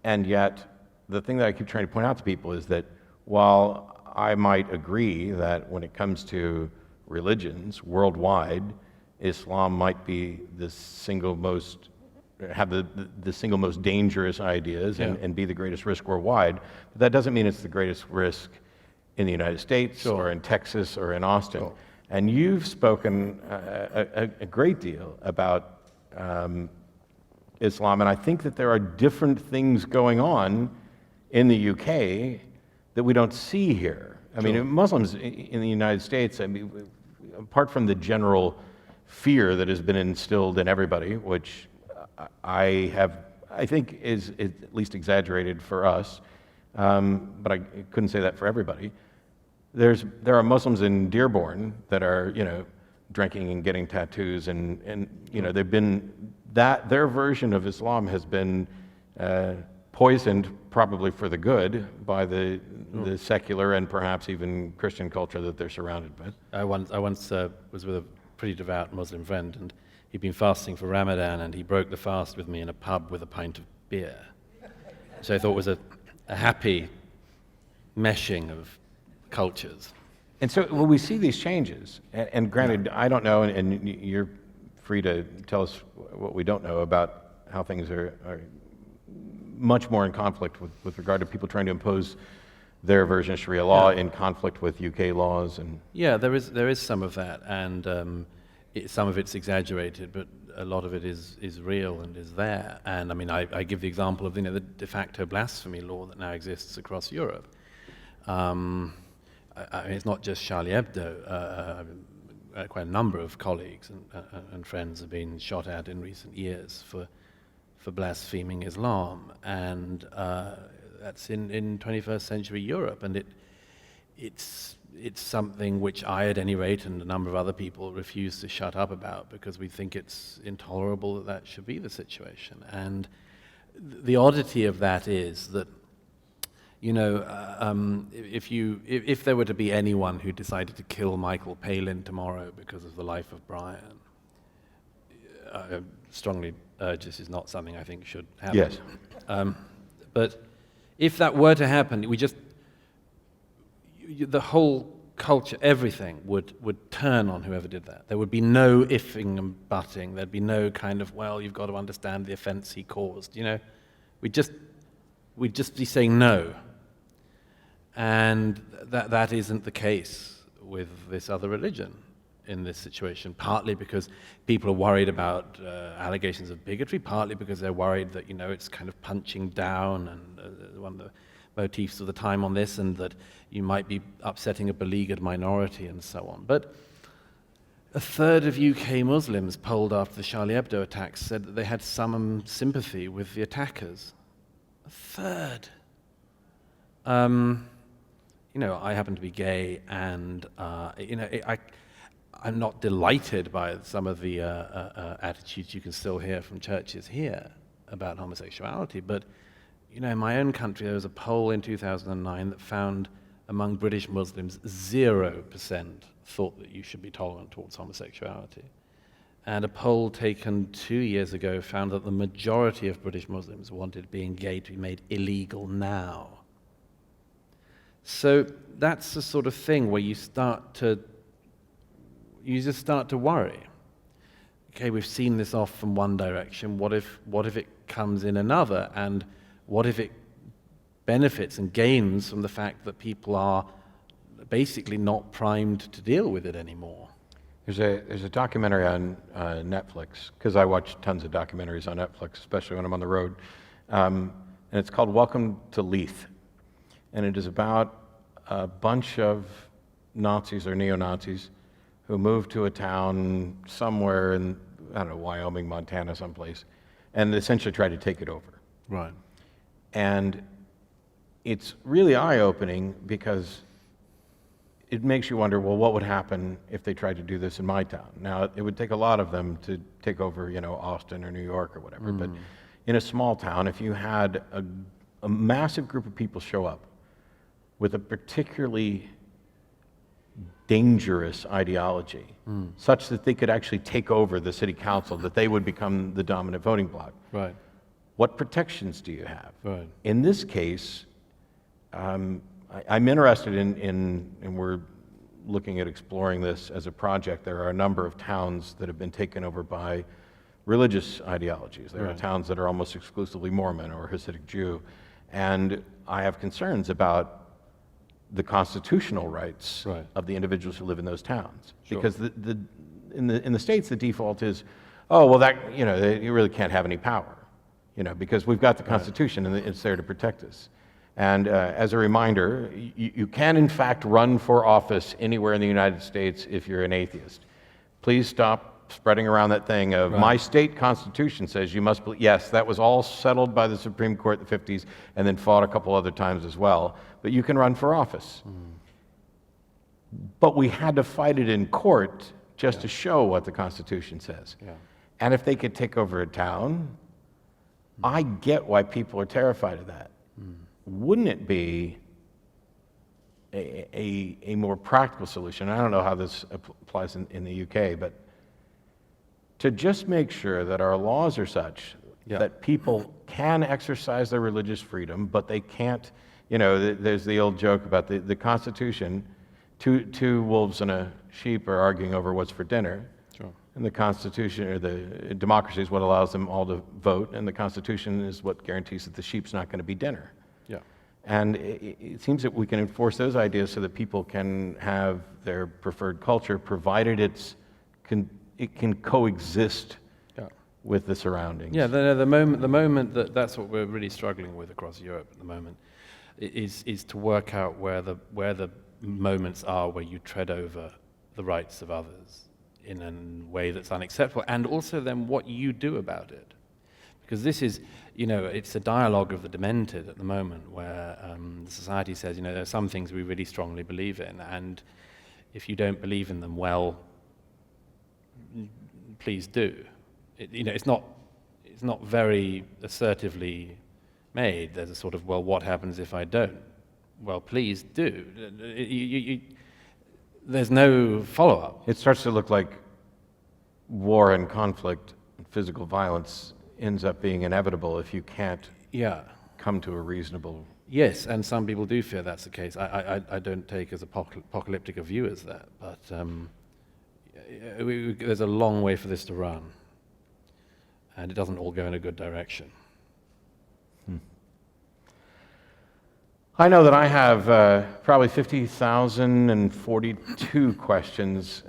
and yet the thing that I keep trying to point out to people is that while I might agree that when it comes to religions worldwide, Islam might be the single most dangerous ideas and be the greatest risk worldwide, but that doesn't mean it's the greatest risk in the United States or in Texas or in Austin.
Sure.
And you've spoken a great deal about Islam, and I think that there are different things going on in the UK that we don't see here. I mean, Muslims in the United States, I mean, apart from the general fear that has been instilled in everybody, which I think is at least exaggerated for us, but I couldn't say that for everybody. There are Muslims in Dearborn that are, drinking and getting tattoos, and they've been their version of Islam has been poisoned, probably for the good, by the secular and perhaps even Christian culture that they're surrounded with.
I once was with a pretty devout Muslim friend, and he'd been fasting for Ramadan, and he broke the fast with me in a pub with a pint of beer. So I thought it was a happy meshing of cultures.
And so when we see these changes, and granted, I don't know, and you're free to tell us what we don't know about how things are much more in conflict with regard to people trying to impose their version of Sharia law in conflict with UK laws. And
yeah, there is some of that, and some of it's exaggerated, but a lot of it is real and is there. And I mean, I give the example of the de facto blasphemy law that now exists across Europe. I mean, it's not just Charlie Hebdo. Quite a number of colleagues and friends have been shot at in recent years for blaspheming Islam, and that's in 21st century Europe, and it's something which I, at any rate, and a number of other people refuse to shut up about, because we think it's intolerable that should be the situation. And the oddity of that is that, if there were to be anyone who decided to kill Michael Palin tomorrow because of the life of Brian, I strongly urge this is not something I think should happen.
Yes.
But if that were to happen, the whole culture, everything would turn on whoever did that. There would be no ifing and butting. There'd be no kind of, well, you've got to understand the offense he caused. We'd just be saying no. And that isn't the case with this other religion in this situation, partly because people are worried about allegations of bigotry, partly because they're worried that, it's kind of punching down, and one of the motifs of the time on this, and that you might be upsetting a beleaguered minority and so on. But a third of UK Muslims polled after the Charlie Hebdo attacks said that they had some sympathy with the attackers. A third. I happen to be gay, and I'm not delighted by some of the attitudes you can still hear from churches here about homosexuality. But, in my own country, there was a poll in 2009 that found among British Muslims 0% thought that you should be tolerant towards homosexuality. And a poll taken 2 years ago found that the majority of British Muslims wanted being gay to be made illegal now. So that's the sort of thing where you just start to worry. Okay, we've seen this off from one direction. What if it comes in another? And what if it benefits and gains from the fact that people are basically not primed to deal with it anymore?
There's a documentary on Netflix, because I watch tons of documentaries on Netflix, especially when I'm on the road, and it's called Welcome to Leith. And it is about a bunch of Nazis or neo-Nazis who moved to a town somewhere in, Wyoming, Montana, someplace, and essentially tried to take it over.
Right.
And it's really eye-opening, because it makes you wonder, well, what would happen if they tried to do this in my town? Now, it would take a lot of them to take over, Austin or New York or whatever, but in a small town, if you had a massive group of people show up with a particularly dangerous ideology, such that they could actually take over the city council, that they would become the dominant voting bloc.
Right.
What protections do you have?
Right.
In this case, I'm interested and we're looking at exploring this as a project. There are a number of towns that have been taken over by religious ideologies. There are towns that are almost exclusively Mormon or Hasidic Jew. And I have concerns about the constitutional rights of the individuals who live in those towns.
Sure.
Because in the states, the default is, oh, well, that, you really can't have any power, because we've got the Constitution and it's there to protect us. And as a reminder, you can in fact run for office anywhere in the United States if you're an atheist. Please stop spreading around that thing of my state constitution says you must believe. Yes, that was all settled by the Supreme Court in the 50s and then fought a couple other times as well. But you can run for office. But we had to fight it in court just to show what the Constitution says. And if they could take over a town, I get why people are terrified of that. Wouldn't it be a more practical solution? I don't know how this applies in the UK, but to just make sure that our laws are such that people can exercise their religious freedom, but they can't, there's the old joke about the Constitution, two wolves and a sheep are arguing over what's for dinner.
Sure.
And the Constitution, or the democracy is what allows them all to vote, and the Constitution is what guarantees that the sheep's not going to be dinner.
Yeah.
And it seems that we can enforce those ideas so that people can have their preferred culture, provided it can coexist with the surroundings.
Yeah, the moment that's what we're really struggling with across Europe at the moment, is to work out where the moments are where you tread over the rights of others in a way that's unacceptable, and also then what you do about it. Because this is, it's a dialogue of the demented at the moment, where the society says, there are some things we really strongly believe in, and if you don't believe in them, well, please do. It's not very assertively made. There's a sort of, well, what happens if I don't? Well, please do. There's no follow-up.
It starts to look like war and conflict and physical violence ends up being inevitable if you can't come to a reasonable...
Yes, and some people do fear that's the case. I don't take as apocalyptic a view as that, but there's a long way for this to run, and it doesn't all go in a good direction.
I know that I have probably 50,042 questions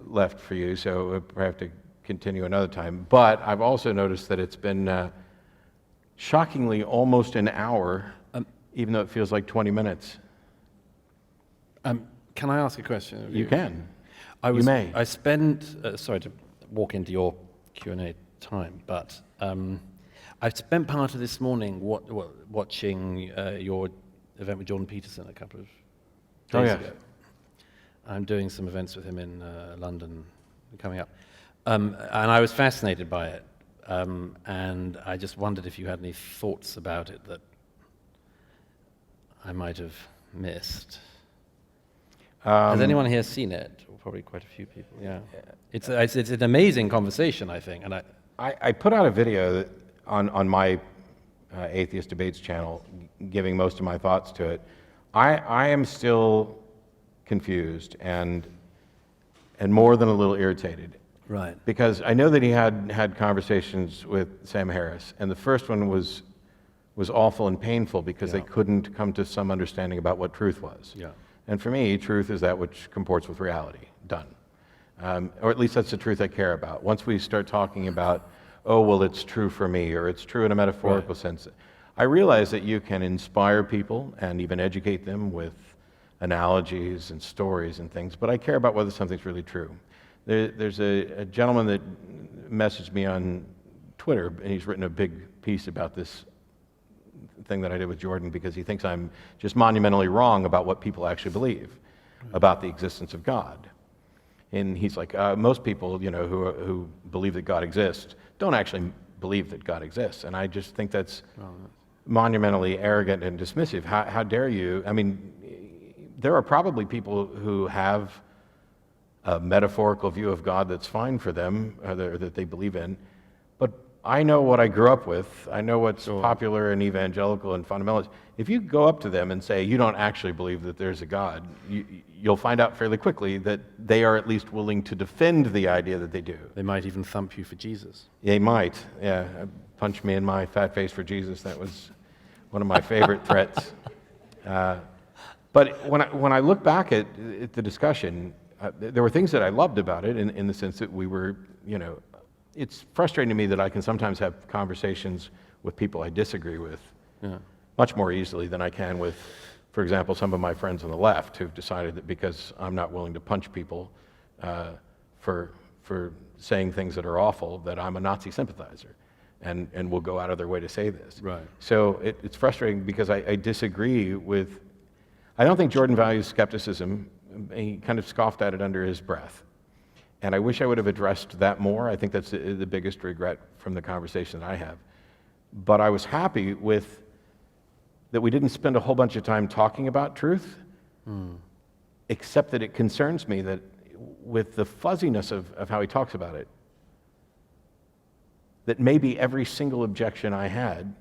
left for you, so we'll have to continue another time. But I've also noticed that it's been shockingly almost an hour, even though it feels like 20 minutes.
Can I ask a question of you?
You can.
You
may.
I spent, sorry to walk into your Q&A time, but I spent part of this morning watching your event with Jordan Peterson a couple of days ago. I'm doing some events with him in London coming up. And I was fascinated by it, and I just wondered if you had any thoughts about it that I might have missed. Has anyone here seen it? Well, probably quite a few people, yeah. It's an amazing conversation, I think. And
I put out a video on my Atheist Debates channel, giving most of my thoughts to it. I am still confused and more than a little irritated.
Right.
Because I know that he had conversations with Sam Harris, and the first one was awful and painful because they couldn't come to some understanding about what truth was.
Yeah.
And for me, truth is that which comports with reality. Done. Or at least that's the truth I care about. Once we start talking about, oh, well, it's true for me, or it's true in a metaphorical sense, I realize that you can inspire people and even educate them with analogies and stories and things, but I care about whether something's really true. There's a gentleman that messaged me on Twitter, and he's written a big piece about this thing that I did with Jordan because he thinks I'm just monumentally wrong about what people actually believe. about the existence of God. And he's like, most people, who believe that God exists don't actually believe that God exists. And I just think that's monumentally arrogant and dismissive. How dare you? I mean, there are probably people who have a metaphorical view of God that's fine for them, or that they believe in. But I know what I grew up with. I know what's popular and evangelical and fundamentalist. If you go up to them and say, you don't actually believe that there's a God, you'll find out fairly quickly that they are at least willing to defend the idea that they do.
They might even thump you for Jesus.
They might, yeah. Punch me in my fat face for Jesus. That was one of my favorite threats. But when I look back at the discussion, there were things that I loved about it in the sense that we were, it's frustrating to me that I can sometimes have conversations with people I disagree with much more easily than I can with, for example, some of my friends on the left who've decided that because I'm not willing to punch people for saying things that are awful, that I'm a Nazi sympathizer and will go out of their way to say this.
Right.
So it's frustrating because I disagree with, I don't think Jordan values skepticism. He kind of scoffed at it under his breath. And I wish I would have addressed that more. I think that's the biggest regret from the conversation that I have. But I was happy with that we didn't spend a whole bunch of time talking about truth, except that it concerns me that with the fuzziness of how he talks about it, that maybe every single objection I had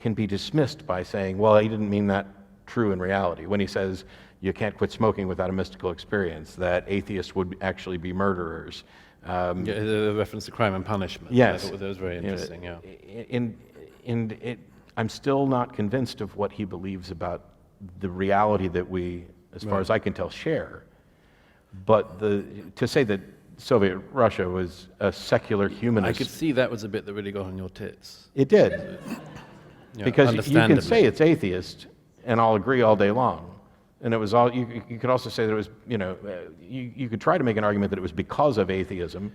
can be dismissed by saying, well, he didn't mean that true in reality. When he says, you can't quit smoking without a mystical experience, that atheists would actually be murderers.
The reference to crime and punishment.
Yes.
I thought that was very interesting, yeah.
I'm still not convinced of what he believes about the reality that we, as far as I can tell, share. But to say that Soviet Russia was a secular humanist...
I could see that was a bit that really got on your tits.
It did. Because you can say it's atheist, and I'll agree all day long. And it was all, you could also say that it was, you could try to make an argument that it was because of atheism,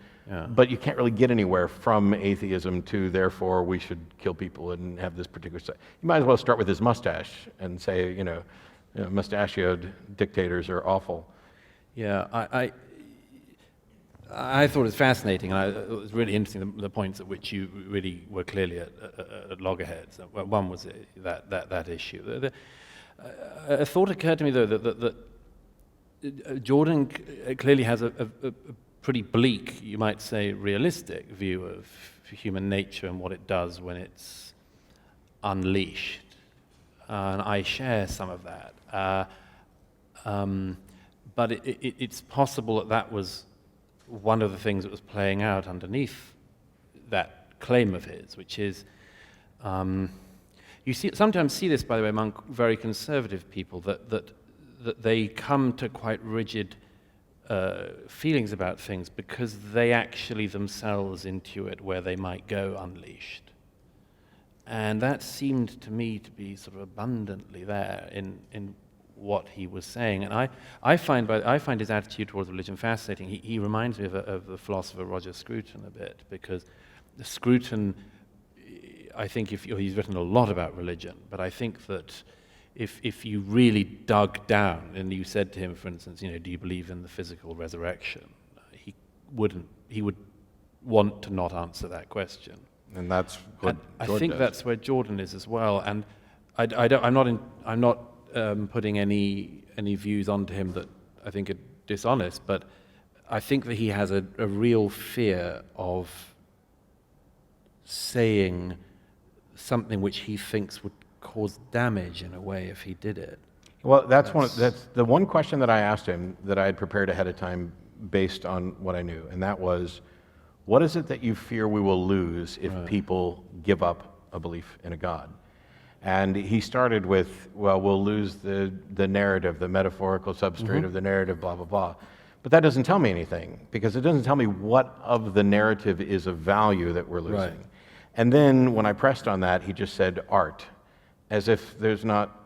but you can't really get anywhere from atheism to, therefore, we should kill people and have this particular... You might as well start with his mustache and say, mustachioed dictators are awful.
Yeah, I thought it was fascinating, and it was really interesting, the points at which you really were clearly at loggerheads. One was that issue. A thought occurred to me, though, that Jordan clearly has a pretty bleak, you might say, realistic view of human nature and what it does when it's unleashed. And I share some of that. But it's possible that was one of the things that was playing out underneath that claim of his, which is... You sometimes see this, by the way, among very conservative people, that they come to quite rigid feelings about things because they actually themselves intuit where they might go unleashed. And that seemed to me to be sort of abundantly there in what he was saying. And I find his attitude towards religion fascinating. He reminds me of the philosopher Roger Scruton a bit, because Scruton... I think he's written a lot about religion, but I think that if you really dug down and you said to him, for instance, do you believe in the physical resurrection? He would want to not answer that question.
And that's what
I think
does.
That's where Jordan is as well. And I'm not putting any views onto him that I think are dishonest, but I think that he has a real fear of saying something which he thinks would cause damage in a way if he did it.
Well, that's the one question that I asked him that I had prepared ahead of time based on what I knew, and that was, what is it that you fear we will lose if people give up a belief in a God? And he started with, well, we'll lose the narrative, the metaphorical substrate of the narrative, blah, blah, blah. But that doesn't tell me anything, because it doesn't tell me what of the narrative is of value that we're losing. Right. And then when I pressed on that, he just said art, as if there's not...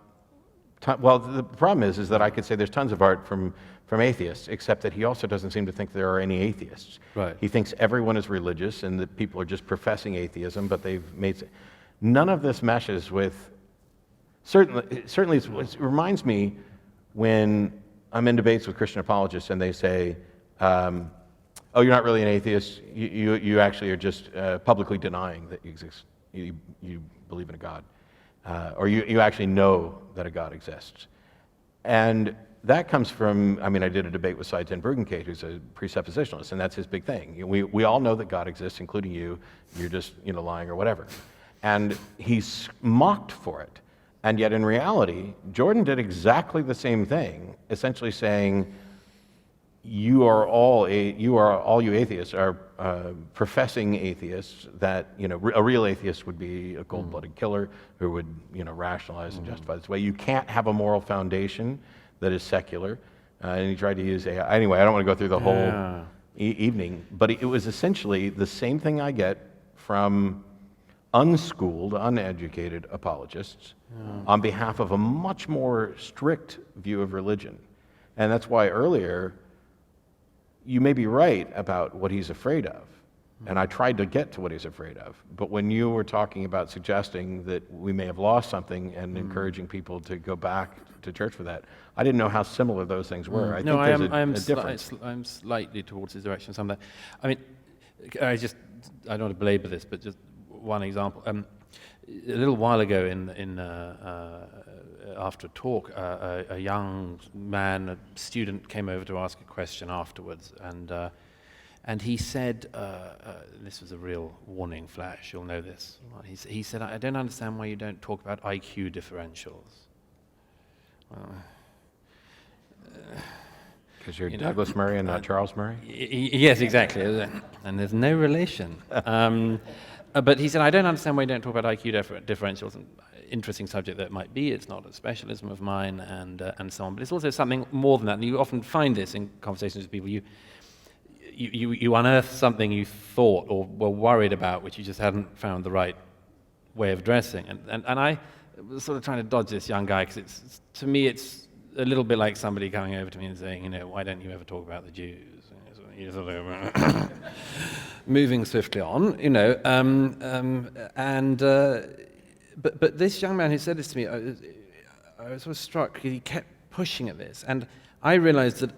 Well, the problem is that I could say there's tons of art from atheists, except that he also doesn't seem to think there are any atheists.
Right.
He thinks everyone is religious and that people are just professing atheism, but they've made... None of this meshes with... Certainly it reminds me when I'm in debates with Christian apologists, and they say, "Oh, you're not really an atheist. You actually are just publicly denying that you exist. You believe in a God, or you actually know that a God exists." And that comes from, I mean, I did a debate with Cy Ten Bruggencate, who's a presuppositionalist, and that's his big thing. We all know that God exists, including you. You're just lying or whatever. And he's mocked for it. And yet in reality, Jordan did exactly the same thing, essentially saying, all you atheists are professing atheists, that a real atheist would be a cold-blooded killer who would rationalize and justify this way. You can't have a moral foundation that is secular. And he tried to use AI. Anyway, I don't want to go through the whole evening, but it was essentially the same thing I get from unschooled, uneducated apologists on behalf of a much more strict view of religion. And that's why earlier, you may be right about what he's afraid of. And I tried to get to what he's afraid of. But when you were talking about suggesting that we may have lost something and encouraging people to go back to church for that, I didn't know how similar those things were. I think there's a difference.
I'm slightly towards his direction. Some of that. I mean, I don't want to belabor this, but just one example. A little while ago, after a talk, a young man, a student, came over to ask a question afterwards, and he said, this was a real warning flash. You'll know this. He said, "I don't understand why you don't talk about IQ differentials."
Because you're Douglas Murray and not Charles Murray?
Yes, exactly. And there's no relation. But he said, "I don't understand why you don't talk about IQ differentials." An interesting subject that might be. It's not a specialism of mine, and so on. But it's also something more than that. And you often find this in conversations with people. You unearth something you thought or were worried about, which you just hadn't found the right way of addressing. And I was sort of trying to dodge this young guy, because to me it's a little bit like somebody coming over to me and saying, "Why don't you ever talk about the Jews?" You sort of moving swiftly on, but this young man who said this to me, I was sort of struck. He kept pushing at this, and I realized that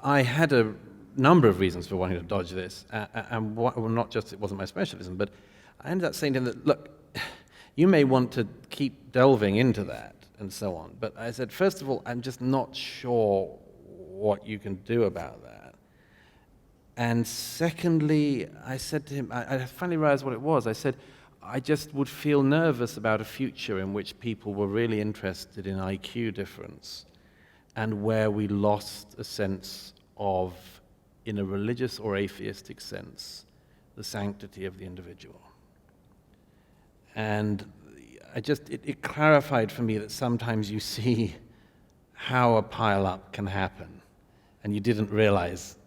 I had a number of reasons for wanting to dodge this, and not just it wasn't my specialism, but I ended up saying to him that, look, you may want to keep delving into that and so on, but I said, first of all, I'm just not sure what you can do about that. And secondly, I said to him, I finally realized what it was. I said, I just would feel nervous about a future in which people were really interested in IQ difference, and where we lost a sense of, in a religious or atheistic sense, the sanctity of the individual. And it clarified for me that sometimes you see how a pile-up can happen, and you didn't realize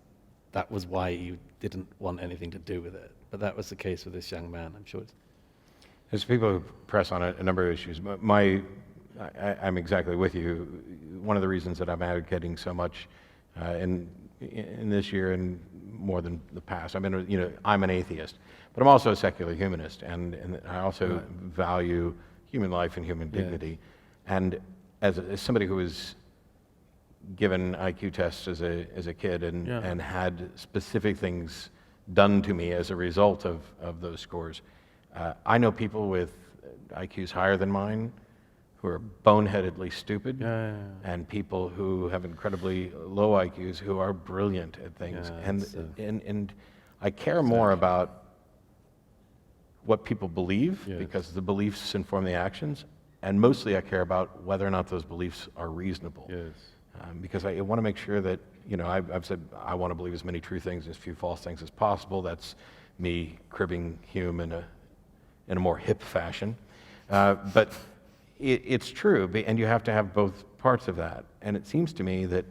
that was why you didn't want anything to do with it. But that was the case with this young man, I'm sure.
There's people who press on a number of issues. I'm exactly with you. One of the reasons that I'm advocating so much in this year and more than the past, I'm an atheist, but I'm also a secular humanist, and I also value human life and human dignity. And as somebody who was given IQ tests as a kid and had specific things done to me as a result of those scores, I know people with IQs higher than mine who are boneheadedly stupid, and people who have incredibly low IQs who are brilliant at things. And I care more about what people believe, because the beliefs inform the actions, and mostly I care about whether or not those beliefs are reasonable. Because I want to make sure that, I've said I want to believe as many true things and as few false things as possible. That's me cribbing Hume in a more hip fashion. But it's true, and you have to have both parts of that. And it seems to me that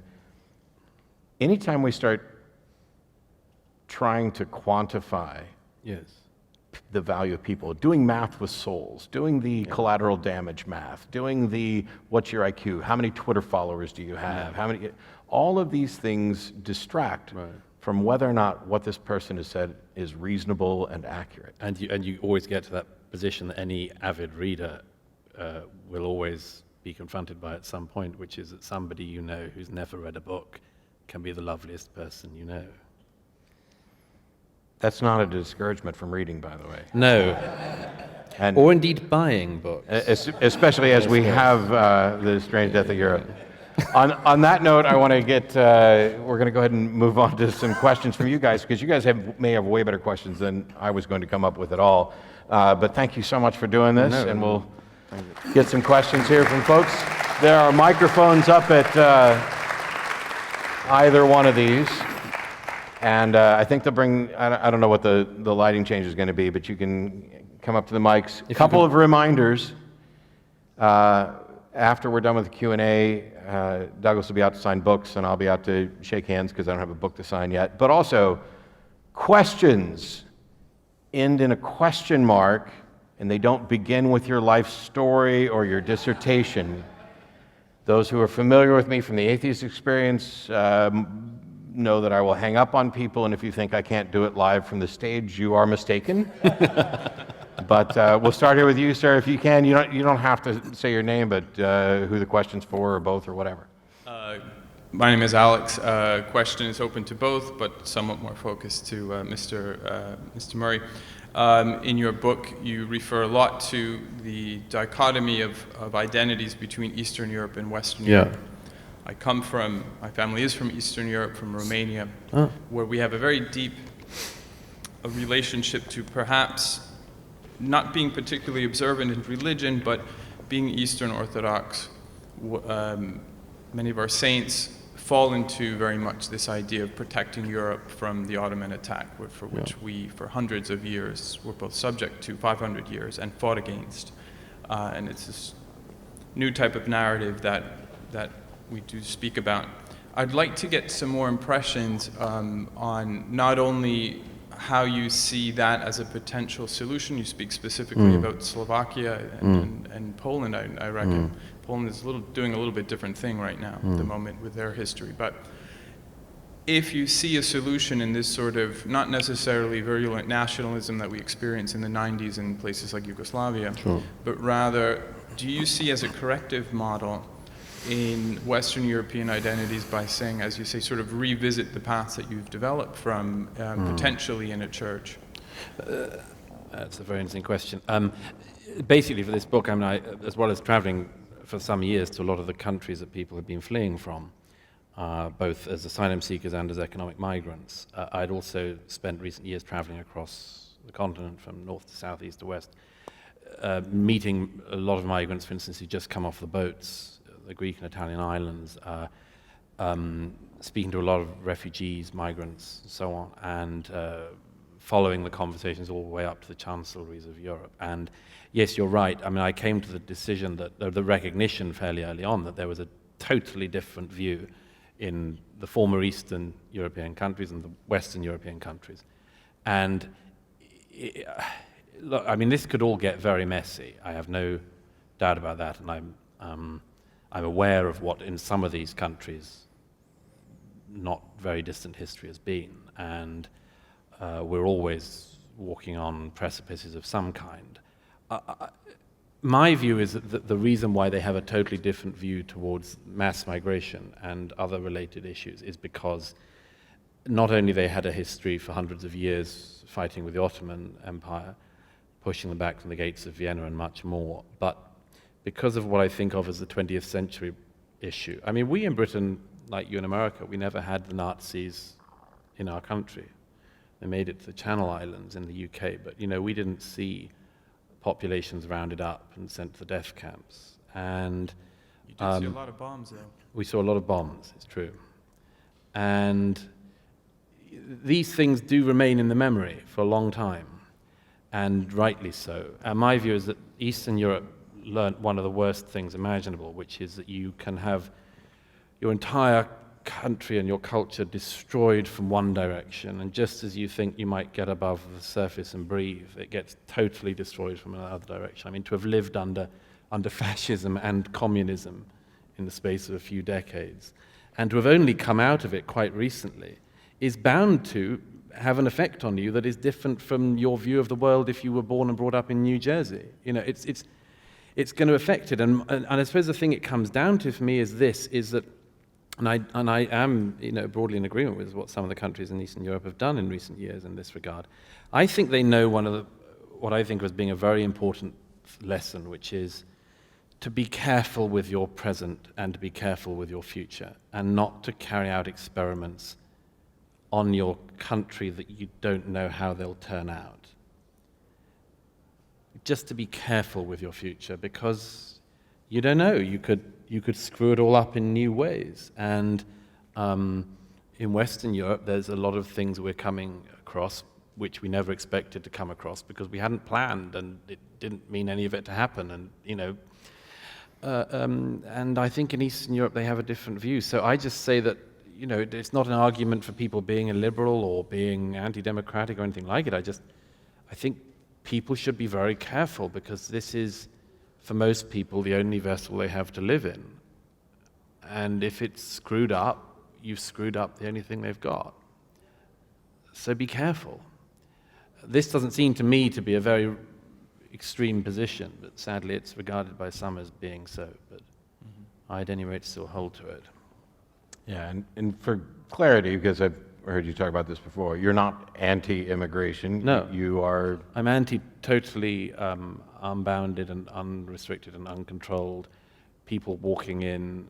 anytime we start trying to quantify the value of people, doing math with souls, doing the collateral damage math, doing the what's your IQ, how many Twitter followers do you have, all of these things distract from whether or not what this person has said is reasonable and accurate.
And you always get to that position that any avid reader will always be confronted by at some point, which is that somebody you know who's never read a book can be the loveliest person you know.
That's not a discouragement from reading, by the way.
No.
And
Or indeed buying books.
especially as we have the Strange Death of Europe. On that note, I want to we're going to go ahead and move on to some questions from you guys, because you guys may have way better questions than I was going to come up with at all. But thank you so much for doing this, and we'll get some questions here from folks. There are microphones up at either one of these. And I think they'll bring, I don't know what the lighting change is going to be, but you can come up to the mics. A couple of reminders. After we're done with the Q&A, Douglas will be out to sign books, and I'll be out to shake hands because I don't have a book to sign yet. But also, questions end in a question mark, and they don't begin with your life story or your dissertation. Those who are familiar with me from the atheist experience know that I will hang up on people, and if you think I can't do it live from the stage, you are mistaken. But we'll start here with you, sir, if you can. You don't have to say your name, but who the question's for, or both, or whatever.
My name is Alex. Question is open to both, but somewhat more focused to Mr. Murray. In your book, you refer a lot to the dichotomy of identities between Eastern Europe and Western Europe. My family is from Eastern Europe, from Romania, where we have a very deep relationship to perhaps not being particularly observant in religion, but being Eastern Orthodox. Many of our saints fall into very much this idea of protecting Europe from the Ottoman attack, for which we, for hundreds of years, were both subject to, 500 years, and fought against. And it's this new type of narrative that we do speak about. I'd like to get some more impressions on not only how you see that as a potential solution. You speak specifically about Slovakia and Poland, I reckon. Poland is doing a little bit different thing right now at the moment with their history. But if you see a solution in this sort of not necessarily virulent nationalism that we experience in the 90s in places like Yugoslavia, but rather, do you see as a corrective model in Western European identities by saying, as you say, sort of revisit the paths that you've developed from potentially in a church?
That's a very interesting question. Basically, for this book, I as well as traveling for some years to a lot of the countries that people have been fleeing from, both as asylum seekers and as economic migrants, I'd also spent recent years traveling across the continent from north to south, east to west, meeting a lot of migrants, for instance, who just come off the boats, the Greek and Italian islands, speaking to a lot of refugees, migrants, and so on, and following the conversations all the way up to the chancelleries of Europe. And yes, you're right. I mean, I came to the decision that the recognition fairly early on that there was a totally different view in the former Eastern European countries and the Western European countries. And look, I mean, this could all get very messy. I have no doubt about that, and I'm aware of what in some of these countries not very distant history has been, and we're always walking on precipices of some kind. My view is that the reason why they have a totally different view towards mass migration and other related issues is because not only they had a history for hundreds of years fighting with the Ottoman Empire, pushing them back from the gates of Vienna and much more, but because of what I think of as the 20th century issue. I mean, we in Britain, like you in America, we never had the Nazis in our country. They made it to the Channel Islands in the UK, but we didn't see populations rounded up and sent to the death camps. And
you did see a lot of bombs, though.
We saw a lot of bombs, it's true. And these things do remain in the memory for a long time, and rightly so. And my view is that Eastern Europe learned one of the worst things imaginable, which is that you can have your entire country and your culture destroyed from one direction, and just as you think you might get above the surface and breathe, it gets totally destroyed from another direction. I mean, to have lived under fascism and communism in the space of a few decades, and to have only come out of it quite recently, is bound to have an effect on you that is different from your view of the world if you were born and brought up in New Jersey. it's going to affect it. And I suppose the thing it comes down to for me is this, is that, and I am, broadly in agreement with what some of the countries in Eastern Europe have done in recent years in this regard. I think they know what I think was being a very important lesson, which is to be careful with your present and to be careful with your future, and not to carry out experiments on your country that you don't know how they'll turn out. Just to be careful with your future, because you don't know. You could screw it all up in new ways. And in Western Europe, there's a lot of things we're coming across which we never expected to come across because we hadn't planned, and it didn't mean any of it to happen. And and I think in Eastern Europe they have a different view. So I just say that it's not an argument for people being a liberal or being anti-democratic or anything like it. I think people should be very careful, because this is, for most people, the only vessel they have to live in. And if it's screwed up, you've screwed up the only thing they've got. So be careful. This doesn't seem to me to be a very extreme position, but sadly it's regarded by some as being so. But I, at any rate, still hold to it.
Yeah, and for clarity, because I've heard you talk about this before, you're not anti-immigration.
No.
You are...
I'm totally unbounded and unrestricted and uncontrolled. People walking in,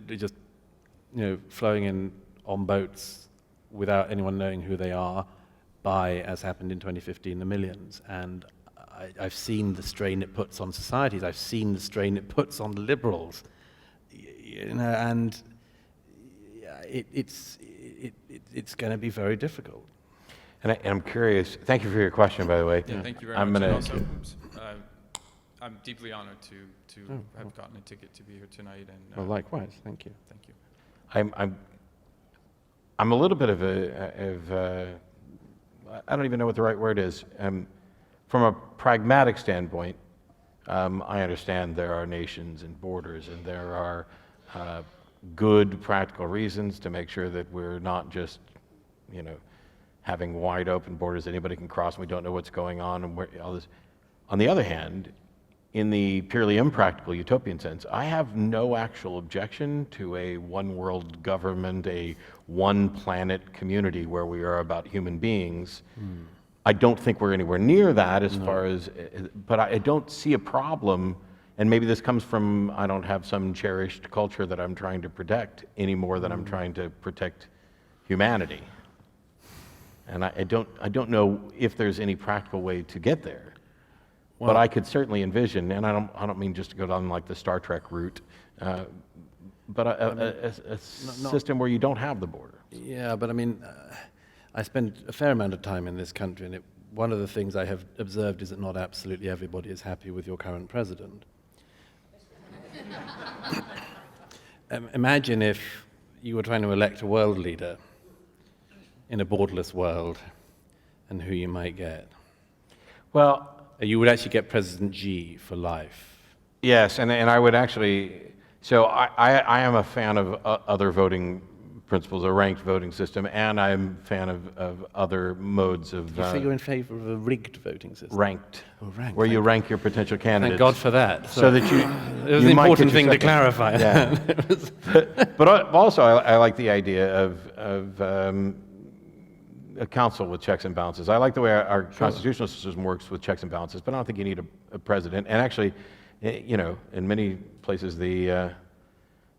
just flowing in on boats without anyone knowing who they are, by, as happened in 2015, the millions. And I've seen the strain it puts on societies. I've seen the strain it puts on the liberals. And it's going to be very difficult.
And I'm curious. Thank you for your question, by the way.
Yeah, thank you very much. And also, I'm deeply honored to have gotten a ticket to be here tonight. And
well, likewise. Thank you.
Thank you.
I'm a little bit of a I don't even know what the right word is. From a pragmatic standpoint, I understand there are nations and borders, and there are good practical reasons to make sure that we're not just, having wide open borders that anybody can cross and we don't know what's going on and where all this. On the other hand, in the purely impractical utopian sense, I have no actual objection to a one world government, a one planet community where we are about human beings. I don't think we're anywhere near that as far as, but I don't see a problem, and maybe this comes from I don't have some cherished culture that I'm trying to protect any more than I'm trying to protect humanity. And I don't know if there's any practical way to get there. Well, but I could certainly envision, and I don't mean just to go down like the Star Trek route, but a system where you don't have the border.
Yeah, but I spend a fair amount of time in this country, and one of the things I have observed is that not absolutely everybody is happy with your current president. Imagine if you were trying to elect a world leader in a borderless world, and who you might get.
Well,
you would actually get President Xi for life.
Yes, and I would actually, so I am a fan of other voting principles, a ranked voting system, and I'm a fan of other modes of...
So you're in favor of a rigged voting system?
Ranked.
Oh, ranked.
Where you rank your potential candidates.
Thank God for that.
So that you...
It was an important thing to clarify.
Yeah. but also, I like the idea of a council with checks and balances. I like the way our constitutional system works with checks and balances, but I don't think you need a president. And actually, in many places, the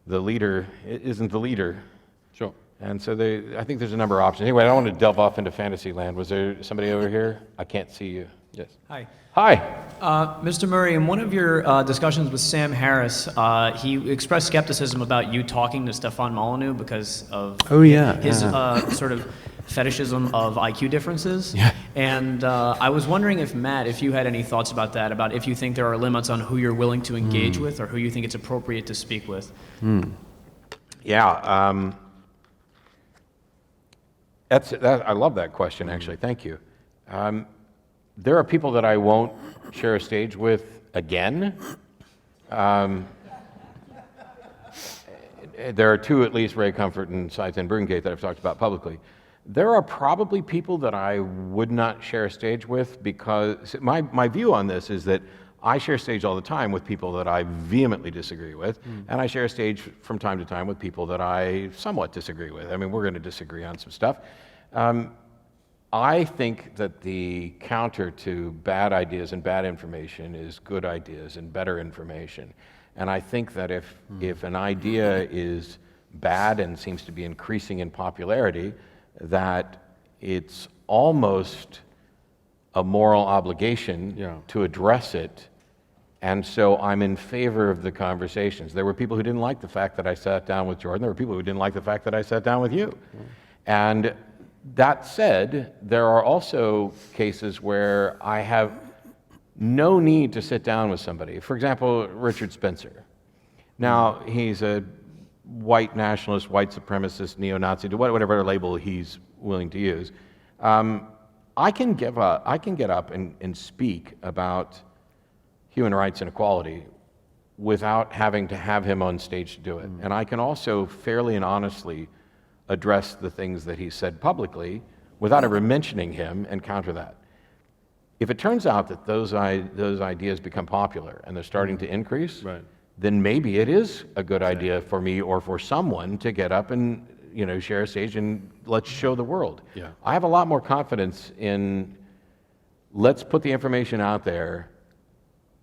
leader isn't the leader.
Sure.
And so I think there's a number of options. Anyway, I don't want to delve off into fantasy land. Was there somebody over here? I can't see you. Yes.
Hi.
Hi.
Mr. Murray, in one of your discussions with Sam Harris, he expressed skepticism about you talking to Stefan Molyneux because of his sort of fetishism of IQ differences.
Yeah.
And I was wondering if you had any thoughts about that, about if you think there are limits on who you're willing to engage with or who you think it's appropriate to speak with.
Yeah. I love that question, actually. Thank you. There are people that I won't share a stage with again. There are two, at least, Ray Comfort and Saiten Brungate, that I've talked about publicly. There are probably people that I would not share a stage with because my view on this is that I share a stage all the time with people that I vehemently disagree with, and I share a stage from time to time with people that I somewhat disagree with. I mean, we're going to disagree on some stuff. I think that the counter to bad ideas and bad information is good ideas and better information. And I think that if an idea is bad and seems to be increasing in popularity, that it's almost a moral obligation to address it. And so I'm in favor of the conversations. There were people who didn't like the fact that I sat down with Jordan. There were people who didn't like the fact that I sat down with you. And that said, there are also cases where I have no need to sit down with somebody. For example, Richard Spencer. Now, he's a white nationalist, white supremacist, neo-Nazi, whatever label he's willing to use. I can get up and speak about human rights and equality without having to have him on stage to do it. And I can also fairly and honestly address the things that he said publicly without ever mentioning him and counter that. If it turns out that those ideas become popular and they're starting to increase, then maybe it is a good idea for me or for someone to get up and share a stage and let's show the world. I have a lot more confidence in let's put the information out there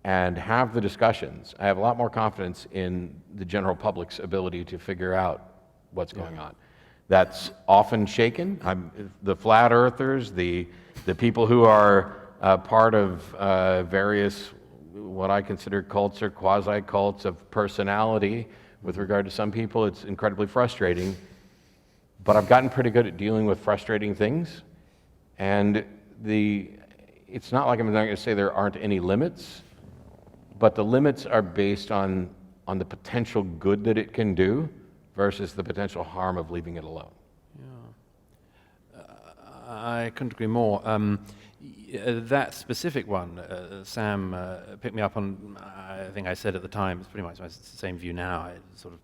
and have the discussions. I have a lot more confidence in the general public's ability to figure out what's going on. That's often shaken. The flat earthers, the people who are part of various what I consider cults or quasi-cults of personality. With regard to some people, it's incredibly frustrating. But I've gotten pretty good at dealing with frustrating things. And it's not like I'm going to say there aren't any limits, but the limits are based on the potential good that it can do versus the potential harm of leaving it alone.
I couldn't agree more. That specific one, Sam picked me up on, I think I said at the time, it's pretty much the same view now. You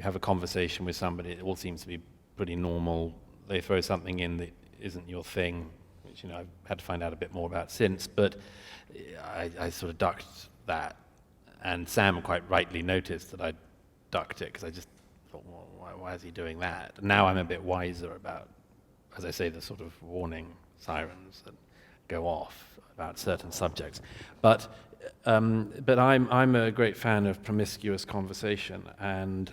have a conversation with somebody, it all seems to be pretty normal. They throw something in that isn't your thing, which I've had to find out a bit more about since, but I sort of ducked that. And Sam quite rightly noticed that I ducked it, because I just thought, well, why is he doing that? And now I'm a bit wiser about, as I say, the sort of warning sirens that go off about certain subjects. But I'm a great fan of promiscuous conversation, and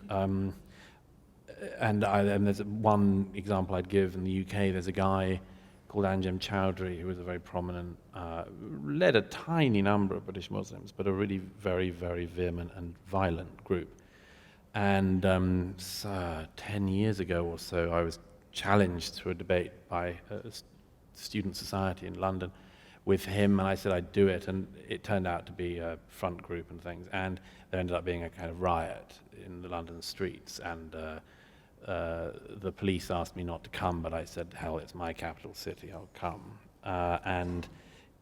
there's one example I'd give in the UK. There's a guy called Anjem Choudhury, who was a very prominent, led a tiny number of British Muslims, but a really very, very vehement and violent group. And 10 years ago or so, I was challenged to a debate by a student society in London with him, and I said I'd do it, and it turned out to be a front group and things, and there ended up being a kind of riot in the London streets, and the police asked me not to come, but I said, hell, it's my capital city, I'll come.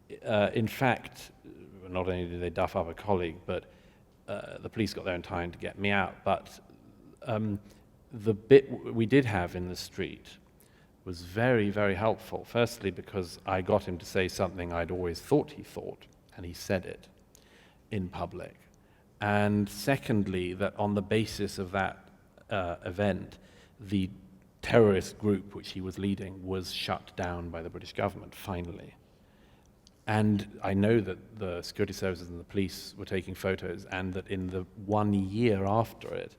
In fact, not only did they duff up a colleague, but the police got there in time to get me out. But the bit we did have in the street was very, very helpful. Firstly, because I got him to say something I'd always thought he thought, and he said it in public. And secondly, that on the basis of that event, the terrorist group which he was leading was shut down by the British government, finally. And I know that the security services and the police were taking photos, and that in the 1 year after it,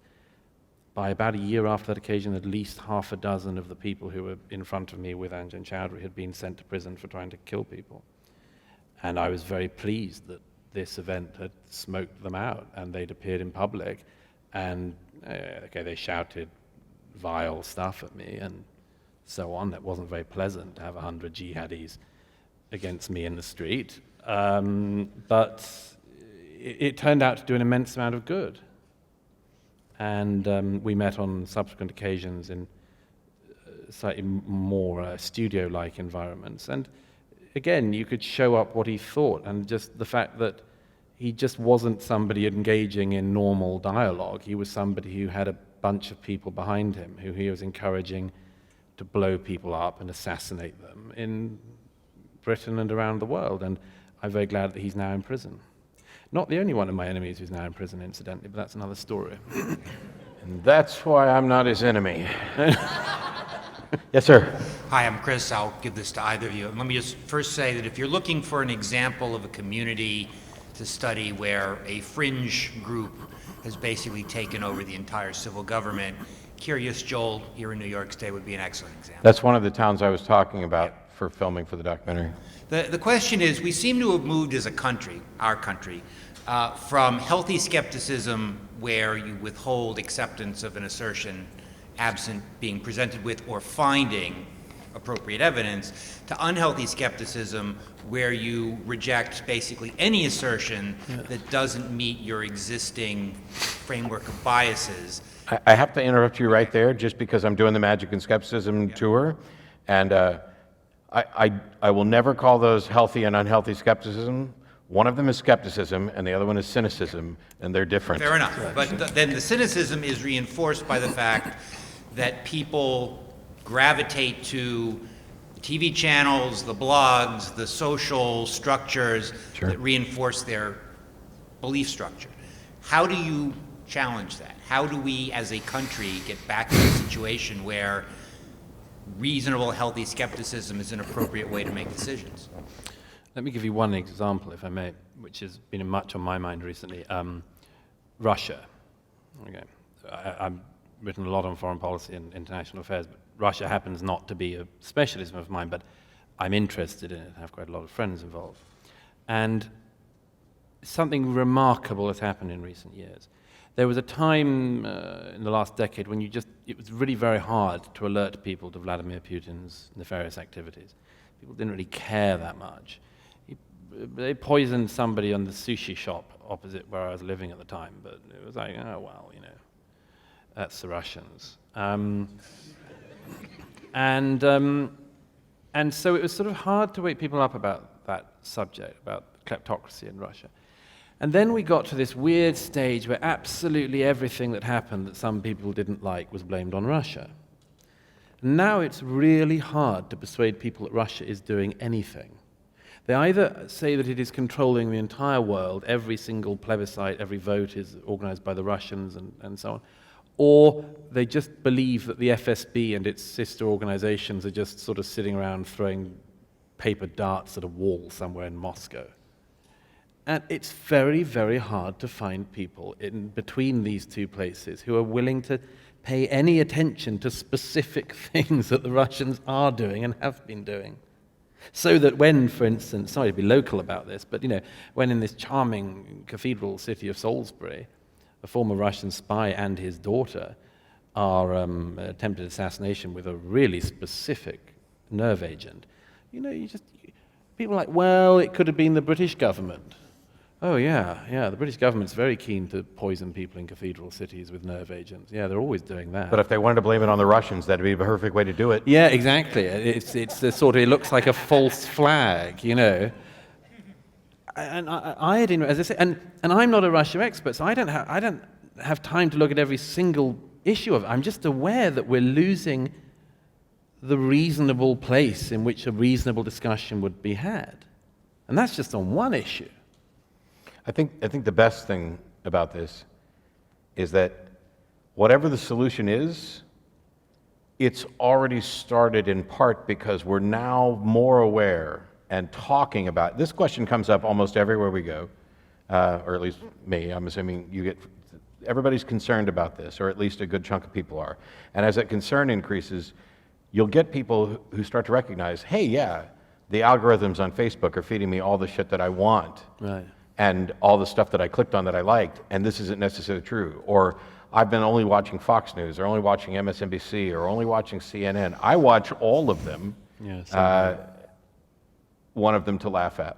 by about a year after that occasion, at least half a dozen of the people who were in front of me with Anjem Choudhury had been sent to prison for trying to kill people. And I was very pleased that this event had smoked them out, and they'd appeared in public, and they shouted vile stuff at me and so on. It wasn't very pleasant to have 100 jihadis against me in the street, but it turned out to do an immense amount of good. And we met on subsequent occasions in slightly more studio-like environments. And again, you could show up what he thought, and just the fact that he just wasn't somebody engaging in normal dialogue. He was somebody who had a bunch of people behind him who he was encouraging to blow people up and assassinate them in Britain and around the world. And I'm very glad that he's now in prison. Not the only one of my enemies who's now in prison, incidentally, but that's another story.
And that's why I'm not his enemy. Yes, sir.
Hi, I'm Chris. I'll give this to either of you. Let me just first say that if you're looking for an example of a community to study where a fringe group has basically taken over the entire civil government, Curious Joel here in New York State would be an excellent example.
That's one of the towns I was talking about for filming for the documentary.
The question is, we seem to have moved as a country, our country, from healthy skepticism where you withhold acceptance of an assertion absent being presented with or finding appropriate evidence, to unhealthy skepticism where you reject basically any assertion that doesn't meet your existing framework of biases.
I have to interrupt you right there just because I'm doing the Magic and Skepticism tour, and I will never call those healthy and unhealthy skepticism. One of them is skepticism, and the other one is cynicism, and they're different.
Fair enough. But then the cynicism is reinforced by the fact that people gravitate to the TV channels, the blogs, the social structures that reinforce their belief structure. How do you challenge that? How do we as a country get back to a situation where reasonable, healthy skepticism is an appropriate way to make decisions?
Let me give you one example, if I may, which has been much on my mind recently. Russia. Okay. I've written a lot on foreign policy and international affairs, but Russia happens not to be a specialism of mine, but I'm interested in it. I have quite a lot of friends involved. And something remarkable has happened in recent years. There was a time in the last decade when it was really very hard to alert people to Vladimir Putin's nefarious activities. People didn't really care that much. They poisoned somebody on the sushi shop opposite where I was living at the time, but it was like, oh, well, that's the Russians. And so it was sort of hard to wake people up about that subject, about kleptocracy in Russia. And then we got to this weird stage where absolutely everything that happened that some people didn't like was blamed on Russia. Now it's really hard to persuade people that Russia is doing anything. They either say that it is controlling the entire world, every single plebiscite, every vote is organized by the Russians and so on, or they just believe that the FSB and its sister organizations are just sort of sitting around throwing paper darts at a wall somewhere in Moscow. And it's very, very hard to find people in between these two places who are willing to pay any attention to specific things that the Russians are doing and have been doing. So that when, for instance, sorry to be local about this, but when in this charming cathedral city of Salisbury, a former Russian spy and his daughter are attempted assassination with a really specific nerve agent, people are like, well, it could have been the British government. Oh, yeah, the British government's very keen to poison people in cathedral cities with nerve agents. Yeah, they're always doing that.
But if they wanted to blame it on the Russians, that'd be the perfect way to do it.
Yeah, exactly. It's the sort of, it looks like a false flag, And I didn't, as I say, and I'm not a Russia expert, so I don't have time to look at every single issue of it. I'm just aware that we're losing the reasonable place in which a reasonable discussion would be had. And that's just on one issue.
I think the best thing about this is that whatever the solution is, it's already started in part because we're now more aware and talking about this. Question comes up almost everywhere we go, or at least me. I'm assuming everybody's concerned about this, or at least a good chunk of people are. And as that concern increases, you'll get people who start to recognize, hey, yeah, the algorithms on Facebook are feeding me all the shit that I want.
Right.
And all the stuff that I clicked on that I liked, and this isn't necessarily true. Or I've been only watching Fox News, or only watching MSNBC, or only watching CNN. I watch all of them, one of them to laugh at,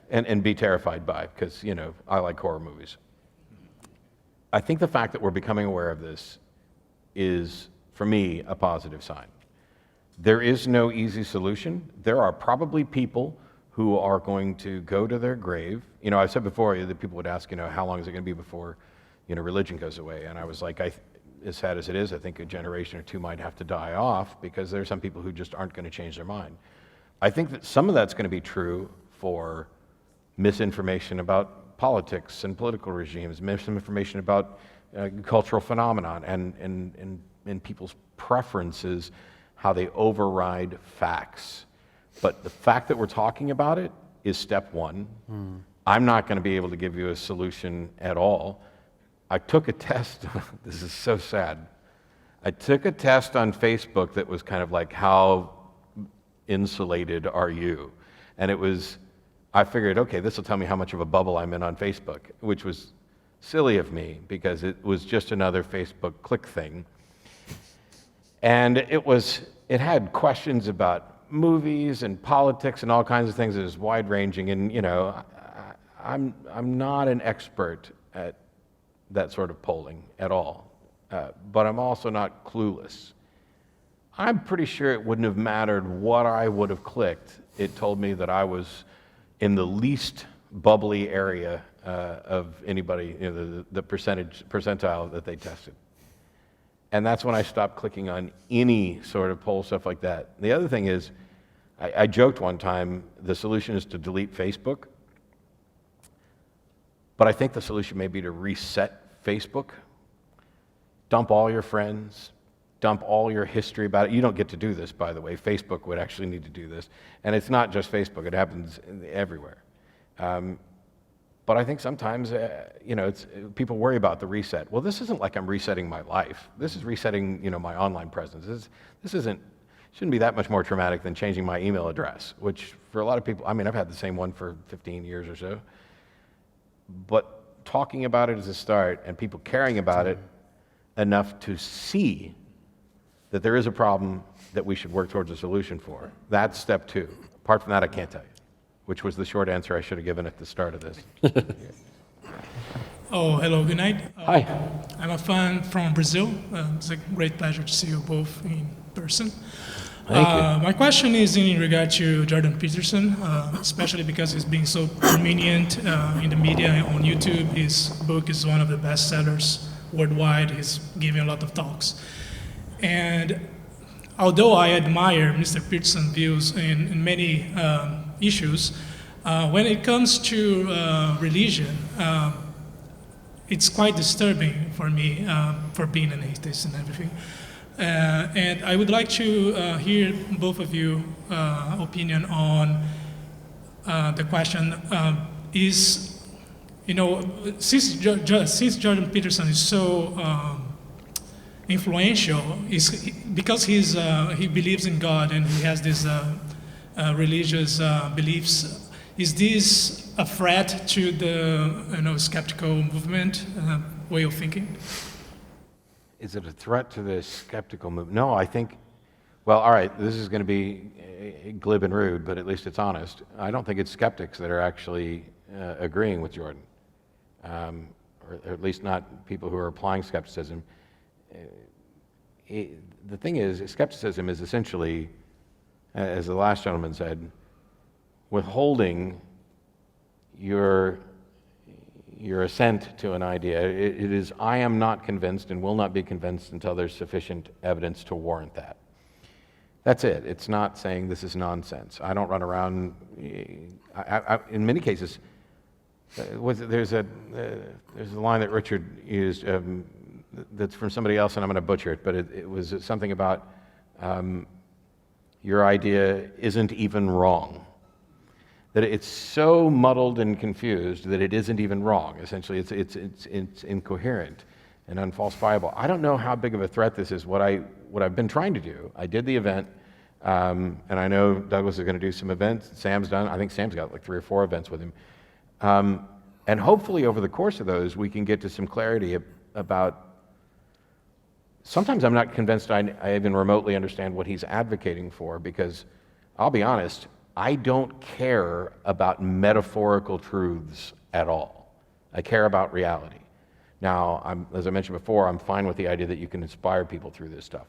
and be terrified by, because, I like horror movies. I think the fact that we're becoming aware of this is, for me, a positive sign. There is no easy solution. There are probably people who are going to go to their grave. I've said before that people would ask, how long is it going to be before, religion goes away? And I was like, as sad as it is, I think a generation or two might have to die off because there are some people who just aren't going to change their mind. I think that some of that's going to be true for misinformation about politics and political regimes, misinformation about cultural phenomenon and people's preferences, how they override facts. But the fact that we're talking about it is step one. I'm not going to be able to give you a solution at all. I took a test. This is so sad. I took a test on Facebook that was kind of like, how insulated are you? And it was, I figured, okay, this will tell me how much of a bubble I'm in on Facebook, which was silly of me because it was just another Facebook click thing. And it had questions about movies and politics and all kinds of things. It was wide-ranging, and I'm not an expert at that sort of polling at all, but I'm also not clueless. I'm pretty sure it wouldn't have mattered what I would have clicked. It told me that I was in the least bubbly area of anybody, the percentile that they tested. And that's when I stopped clicking on any sort of poll stuff like that. The other thing is, I joked one time, the solution is to delete Facebook, but I think the solution may be to reset Facebook, dump all your friends, dump all your history about it. You don't get to do this, by the way. Facebook would actually need to do this. And it's not just Facebook, it happens everywhere. But I think sometimes, people worry about the reset. Well, this isn't like I'm resetting my life. This is resetting, my online presence. This shouldn't be that much more traumatic than changing my email address, which for a lot of people, I've had the same one for 15 years or so. But talking about it as a start and people caring about it enough to see that there is a problem that we should work towards a solution for, that's step two. Apart from that, I can't tell you, which was the short answer I should have given at the start of this.
Oh, hello, good night.
Hi.
I'm a fan from Brazil. It's a great pleasure to see you both in person.
Thank you.
My question is in regard to Jordan Peterson, especially because he's being so prominent in the media on YouTube. His book is one of the best sellers worldwide. He's giving a lot of talks. And although I admire Mr. Peterson's views in many issues, when it comes to religion, it's quite disturbing for me, for being an atheist and everything. And I would like to hear both of you opinion on the question, since Jordan Peterson is so influential, because he believes in God and he has these religious beliefs, is this a threat to the skeptical movement way of thinking?
Is it a threat to the skeptical movement? No, I think, well, all right, this is going to be glib and rude, but at least it's honest. I don't think it's skeptics that are actually agreeing with Jordan, or at least not people who are applying skepticism. The thing is, skepticism is essentially, as the last gentleman said, withholding your assent to an idea. It is, I am not convinced and will not be convinced until there's sufficient evidence to warrant that. That's it. It's not saying this is nonsense. I don't run around, in many cases, there's a line that Richard used that's from somebody else, and I'm going to butcher it, but it was something about your idea isn't even wrong. That it's so muddled and confused that it isn't even wrong. Essentially, it's incoherent and unfalsifiable. I don't know how big of a threat this is. What I've been trying to do, I did the event, and I know Douglas is going to do some events. Sam's done. I think Sam's got like 3 or 4 events with him. And hopefully over the course of those, we can get to some clarity about. Sometimes I'm not convinced I even remotely understand what he's advocating for, because I'll be honest, I don't care about metaphorical truths at all. I care about reality. Now, as I mentioned before, I'm fine with the idea that you can inspire people through this stuff.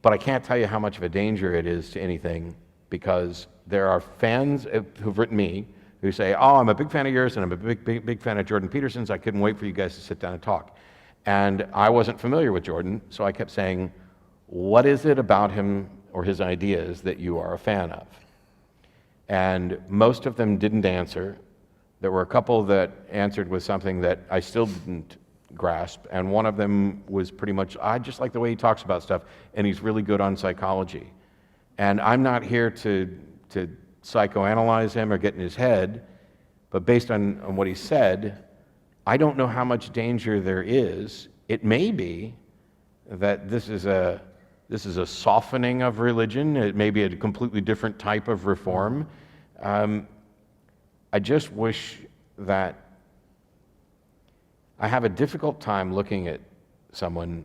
But I can't tell you how much of a danger it is to anything, because there are fans who've written me who say, oh, I'm a big fan of yours and I'm a big fan of Jordan Peterson's. I couldn't wait for you guys to sit down and talk. And I wasn't familiar with Jordan, so I kept saying, what is it about him or his ideas that you are a fan of? and most of them didn't answer. There were a couple that answered with something that I still didn't grasp, and one of them was pretty much, I just like the way he talks about stuff, and he's really good on psychology. And I'm not here to psychoanalyze him or get in his head, but based on what he said, I don't know how much danger there is. It may be that this is a softening of religion. It may be a completely different type of reform. I just wish that I have a difficult time looking at someone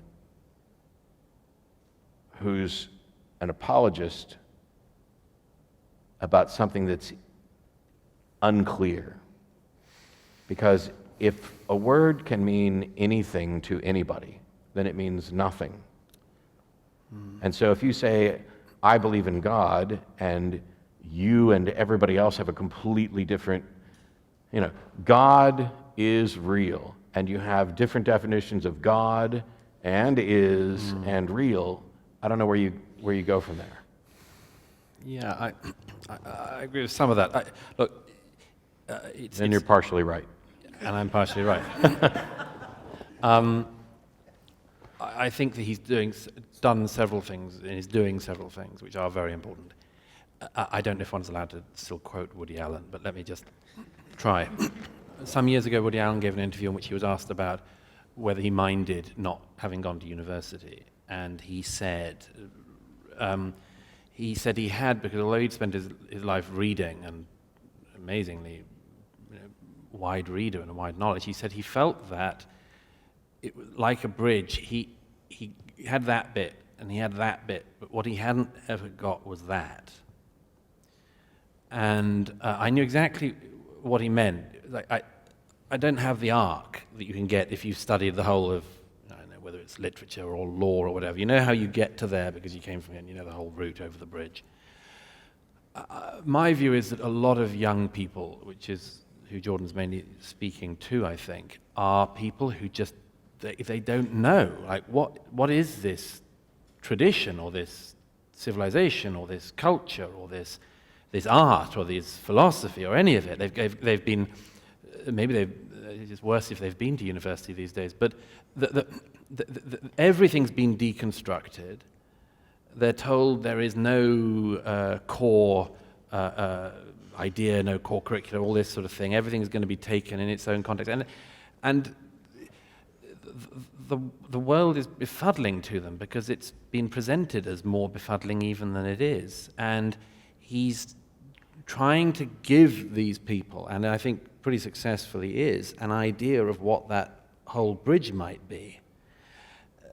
who's an apologist about something that's unclear. Because if a word can mean anything to anybody, then it means nothing. And so if you say, I believe in God, and you and everybody else have a completely different, God is real, and you have different definitions of God and is and real, I don't know where you go from there.
Yeah, I agree with some of that. Look,
Then you're partially right.
And I'm partially right. I think that he's done several things, and he's doing several things which are very important. I don't know if one's allowed to still quote Woody Allen, but let me just try. Some years ago, Woody Allen gave an interview in which he was asked about whether he minded not having gone to university, and he said he had, because although he'd spent his life reading, and amazingly wide reader and a wide knowledge, he said he felt that it was like a bridge. He had that bit and he had that bit, but what he hadn't ever got was that. And I knew exactly what he meant. Like, I don't have the arc that you can get if you've studied the whole of, I don't know, whether it's literature or law or whatever. You know how you get to there because you came from here and you know the whole route over the bridge. My view is that a lot of young people, which is who Jordan's mainly speaking to, I think, are people who just, they don't know, like, what is this tradition or this civilization or this culture or this art or this philosophy or any of it. They've been, maybe it's worse if they've been to university these days, but everything's been deconstructed. They're told there is no core idea, no core curriculum, all this sort of thing. Everything's going to be taken in its own context. And the world is befuddling to them because it's been presented as more befuddling even than it is. And he's trying to give these people, and I think pretty successfully is, an idea of what that whole bridge might be.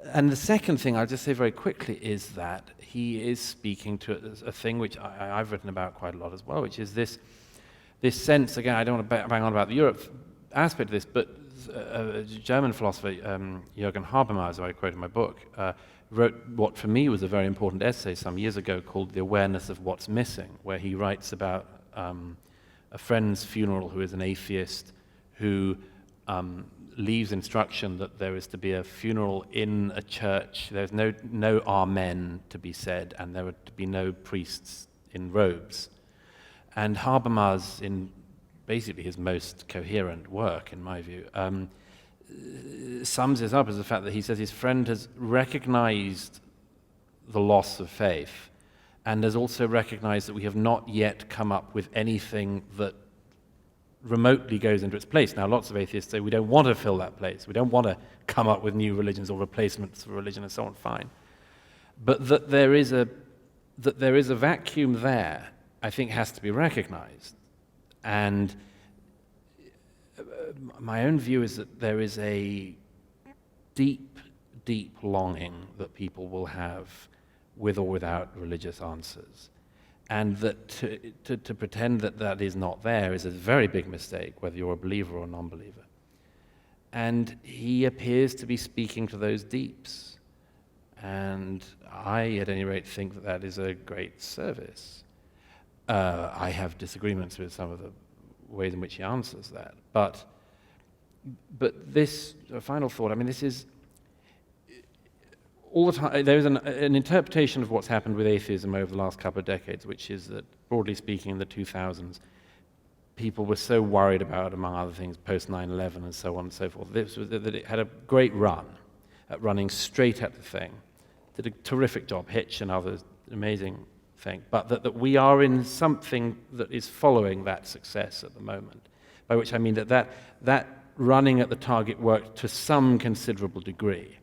And the second thing I'll just say very quickly is that he is speaking to a thing which I've written about quite a lot as well, which is this sense, again, I don't want to bang on about the Europe aspect of this, but a German philosopher, Jürgen Habermas, who I quote in my book, wrote what for me was a very important essay some years ago called The Awareness of What's Missing, where he writes about a friend's funeral who is an atheist who leaves instruction that there is to be a funeral in a church. There's no amen to be said, and there are to be no priests in robes. And Habermas, in basically his most coherent work, in my view, sums this up as the fact that he says his friend has recognized the loss of faith and has also recognized that we have not yet come up with anything that remotely goes into its place. Now, lots of atheists say we don't want to fill that place. We don't want to come up with new religions or replacements for religion and so on, fine. But that there is a vacuum there, I think, has to be recognized. And my own view is that there is a deep, deep longing that people will have with or without religious answers. And that to pretend that that is not there is a very big mistake, whether you're a believer or a non-believer. And he appears to be speaking to those deeps. And I, at any rate, think that that is a great service. I have disagreements with some of the ways in which he answers that. But this final thought, I mean, this is all the time, there's an interpretation of what's happened with atheism over the last couple of decades, which is that, broadly speaking, in the 2000s, people were so worried about, among other things, post 9/11 and so on and so forth, that it had a great run at running straight at the thing. Did a terrific job, Hitch and others, amazing thing, but that we are in something that is following that success at the moment, by which I mean that running at the target worked to some considerable degree,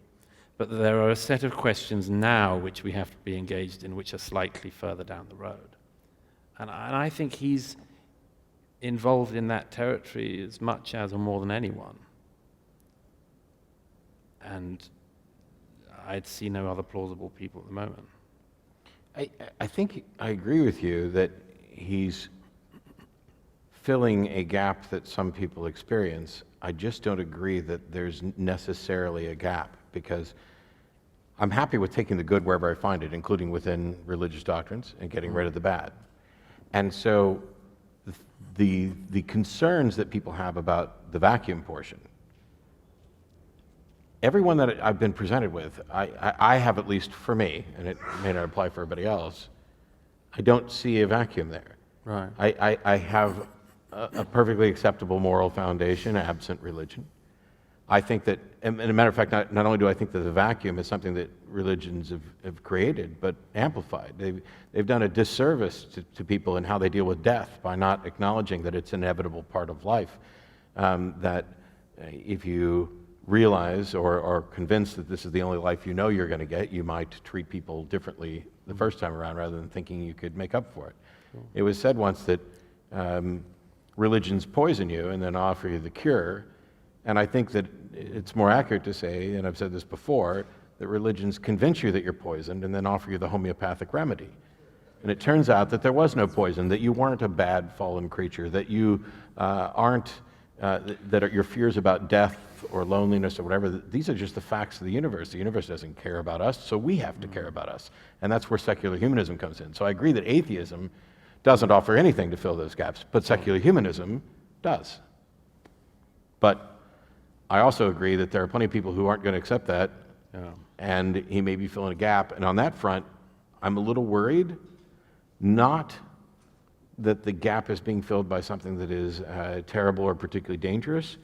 but there are a set of questions now which we have to be engaged in which are slightly further down the road. And I think he's involved in that territory as much as or more than anyone. And I'd see no other plausible people at the moment.
I think I agree with you that he's filling a gap that some people experience. I just don't agree that there's necessarily a gap, because I'm happy with taking the good wherever I find it, including within religious doctrines, and getting rid of the bad. And so the concerns that people have about the vacuum portion, everyone that I've been presented with, I have, at least for me, and it may not apply for everybody else, I don't see a vacuum there.
Right.
I have a perfectly acceptable moral foundation, absent religion. I think that, and a matter of fact, not only do I think that the vacuum is something that religions have created, but amplified. They've done a disservice to people in how they deal with death by not acknowledging that it's an inevitable part of life, that if you realize or are convinced that this is the only life you know you're going to get, you might treat people differently the first time around rather than thinking you could make up for it. It was said once that religions poison you and then offer you the cure, and I think that it's more accurate to say, and I've said this before, that religions convince you that you're poisoned and then offer you the homeopathic remedy. And it turns out that there was no poison, that you weren't a bad fallen creature, that you that your fears about death or loneliness or whatever, these are just the facts of the universe. The universe doesn't care about us, so we have to care about us. And that's where secular humanism comes in. So I agree that atheism doesn't offer anything to fill those gaps, but secular humanism does. But I also agree that there are plenty of people who aren't going to accept that, and he may be filling a gap. And on that front, I'm a little worried, not that the gap is being filled by something that is terrible or particularly dangerous,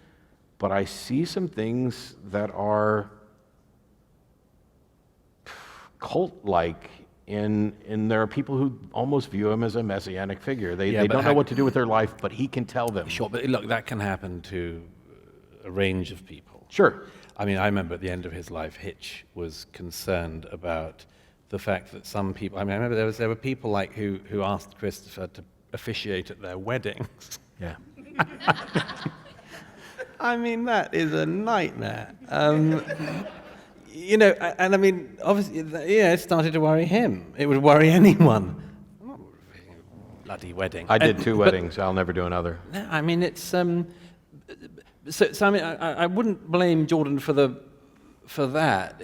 but I see some things that are cult-like, and there are people who almost view him as a messianic figure. They don't know what to do with their life, but he can tell them.
Sure, but look, that can happen to a range of people.
Sure.
I mean, I remember at the end of his life, Hitch was concerned about the fact that some people, I mean, I remember there were people like who asked Christopher to officiate at their weddings.
Yeah.
I mean, that is a nightmare. You know, and I mean, obviously, it started to worry him. It would worry anyone. I'm not bloody wedding.
I did two weddings. I'll never do another.
No, I mean, it's so I mean, I wouldn't blame Jordan for that.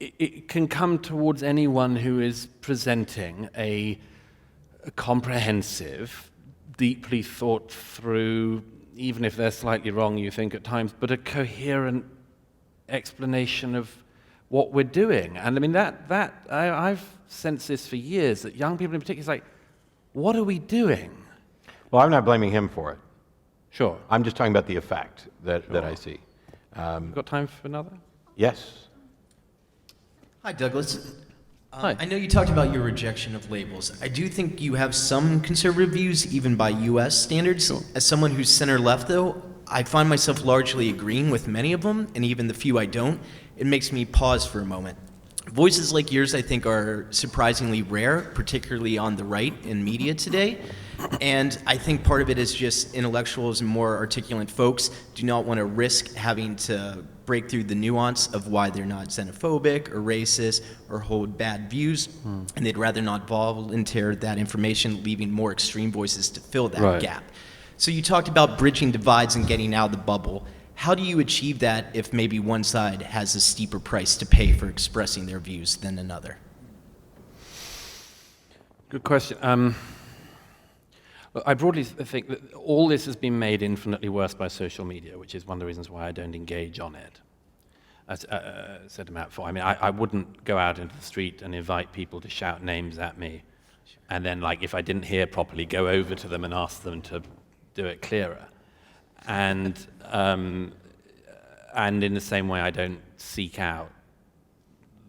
It can come towards anyone who is presenting a comprehensive, deeply thought through, even if they're slightly wrong, you think at times, but a coherent explanation of what we're doing. And I mean, I've sensed this for years, that young people in particular, it's like, what are we doing?
Well, I'm not blaming him for it.
Sure.
I'm just talking about the effect that I see.
Got time for another?
Yes.
Hi, Douglas.
Hi.
I know you talked about your rejection of labels. I do think you have some conservative views, even by U.S. standards.
Sure.
As someone who's center-left, though, I find myself largely agreeing with many of them, and even the few I don't. It makes me pause for a moment. Voices like yours, I think, are surprisingly rare, particularly on the right in media today. And I think part of it is just intellectuals and more articulate folks do not want to risk having to break through the nuance of why they're not xenophobic or racist or hold bad views, and they'd rather not volunteer that information, leaving more extreme voices to fill that gap. So you talked about bridging divides and getting out of the bubble. How do you achieve that if maybe one side has a steeper price to pay for expressing their views than another?
Good question. I broadly think that all this has been made infinitely worse by social media, which is one of the reasons why I don't engage on it. I said to Matt before, I mean, I wouldn't go out into the street and invite people to shout names at me, and then, like, if I didn't hear properly, go over to them and ask them to do it clearer. And in the same way, I don't seek out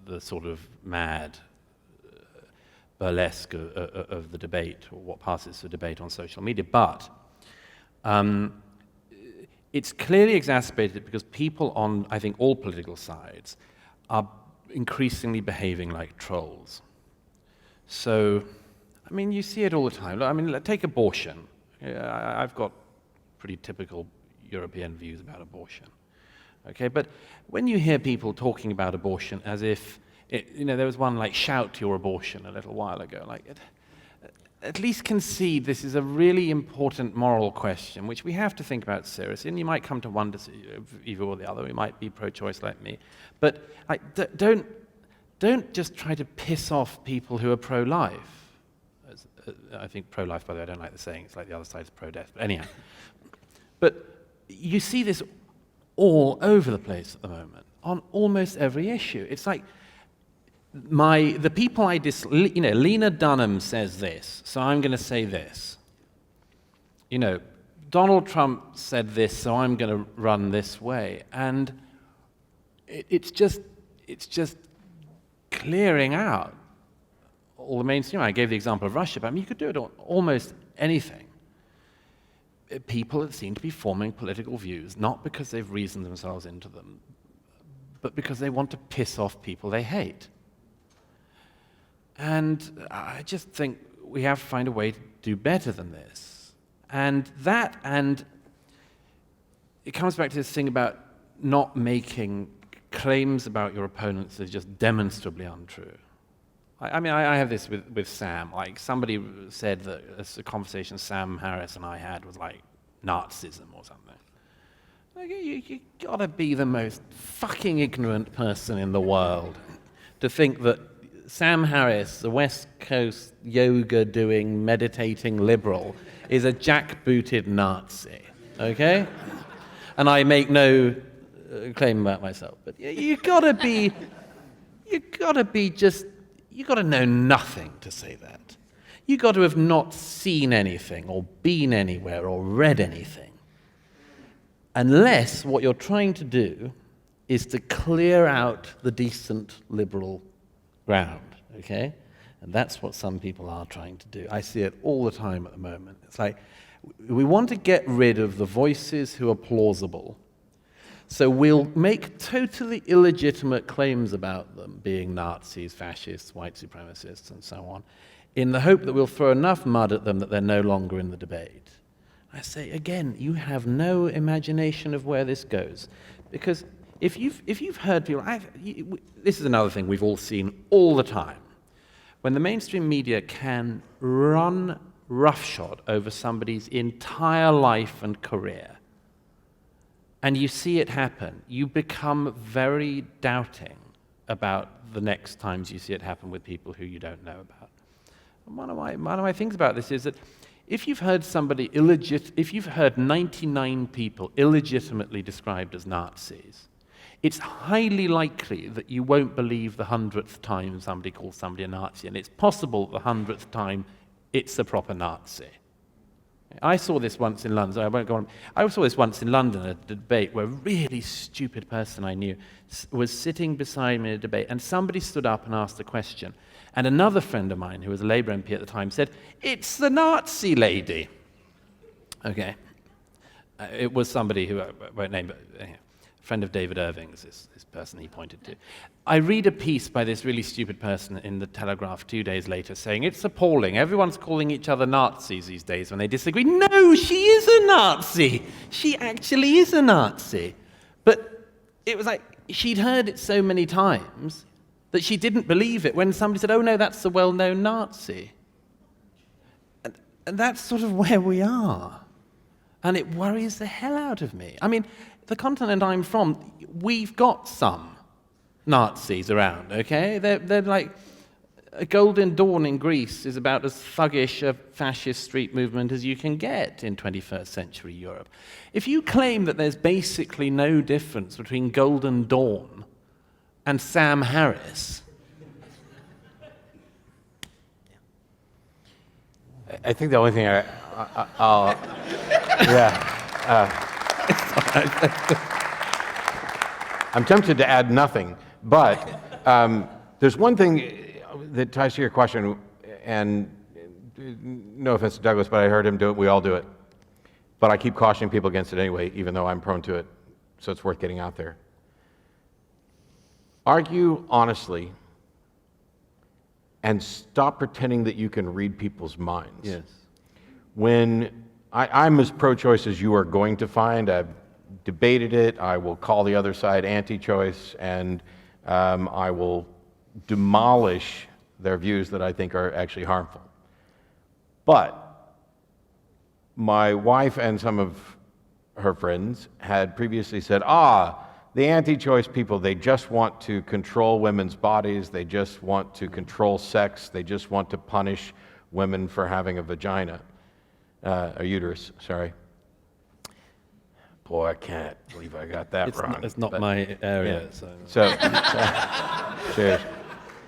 the sort of mad burlesque of the debate, or what passes for debate on social media. But it's clearly exacerbated because people on, I think, all political sides are increasingly behaving like trolls. So, I mean, you see it all the time. I mean, take abortion. I've got pretty typical European views about abortion. Okay, but when you hear people talking about abortion as if, there was one like shout your abortion a little while ago, like, at least concede this is a really important moral question, which we have to think about seriously, and you might come to one decision, either or the other. You might be pro-choice like me, but don't just try to piss off people who are pro-life. I think pro-life, by the way, I don't like the saying. It's like the other side is pro-death. But anyhow, but you see this all over the place at the moment on almost every issue. It's like the people I Lena Dunham says this, so I'm going to say this. Donald Trump said this, so I'm going to run this way, and it's just clearing out all the mainstream. I gave the example of Russia, but I mean, you could do it on almost anything. People that seem to be forming political views, not because they've reasoned themselves into them, but because they want to piss off people they hate. And I just think we have to find a way to do better than this. And it comes back to this thing about not making claims about your opponents that are just demonstrably untrue. I mean, I have this with Sam. Like, somebody said that a conversation Sam Harris and I had was like Nazism or something. Like, you gotta be the most fucking ignorant person in the world to think that Sam Harris, the West Coast yoga-doing, meditating liberal, is a jackbooted Nazi, okay? And I make no claim about myself, but you gotta know nothing to say that. You got to have not seen anything or been anywhere or read anything. Unless what you're trying to do is to clear out the decent liberal ground, okay? And that's what some people are trying to do. I see it all the time at the moment. It's like, we want to get rid of the voices who are plausible, so we'll make totally illegitimate claims about them being Nazis, fascists, white supremacists, and so on, in the hope that we'll throw enough mud at them that they're no longer in the debate. I say, again, you have no imagination of where this goes. Because if you've heard people, this is another thing we've all seen all the time. When the mainstream media can run roughshod over somebody's entire life and career, and you see it happen, you become very doubting about the next times you see it happen with people who you don't know about. And one of my things about this is that if you've heard 99 people illegitimately described as Nazis, it's highly likely that you won't believe the 100th time somebody calls somebody a Nazi, and it's possible the 100th time it's a proper Nazi. I saw this once in London. I won't go on. I saw this once in London at a debate where a really stupid person I knew was sitting beside me in a debate, and somebody stood up and asked a question. And another friend of mine, who was a Labour MP at the time, said, "It's the Nazi lady." Okay. It was somebody who I won't name, but a friend of David Irving's, this person he pointed to. I read a piece by this really stupid person in the Telegraph 2 days later saying, "It's appalling. Everyone's calling each other Nazis these days when they disagree." No, she is a Nazi. She actually is a Nazi. But it was like she'd heard it so many times that she didn't believe it when somebody said, "Oh no, that's the well-known Nazi." And that's sort of where we are. And it worries the hell out of me. I mean, the continent I'm from, we've got some Nazis around, okay? They're like, a Golden Dawn in Greece is about as thuggish a fascist street movement as you can get in 21st century Europe. If you claim that there's basically no difference between Golden Dawn and Sam Harris.
I think the only thing I'll I'm tempted to add nothing, but there's one thing that ties to your question, and no offense to Douglas, but I heard him do it, we all do it. But I keep cautioning people against it anyway, even though I'm prone to it, so it's worth getting out there. Argue honestly and stop pretending that you can read people's minds.
Yes.
When I'm as pro-choice as you are going to find, I've debated it, I will call the other side anti-choice, and I will demolish their views that I think are actually harmful. But my wife and some of her friends had previously said, the anti-choice people, they just want to control women's bodies, they just want to control sex, they just want to punish women for having a vagina, a uterus, sorry. Boy, I can't believe I got that wrong.
It's not my area.
Yeah. So cheers.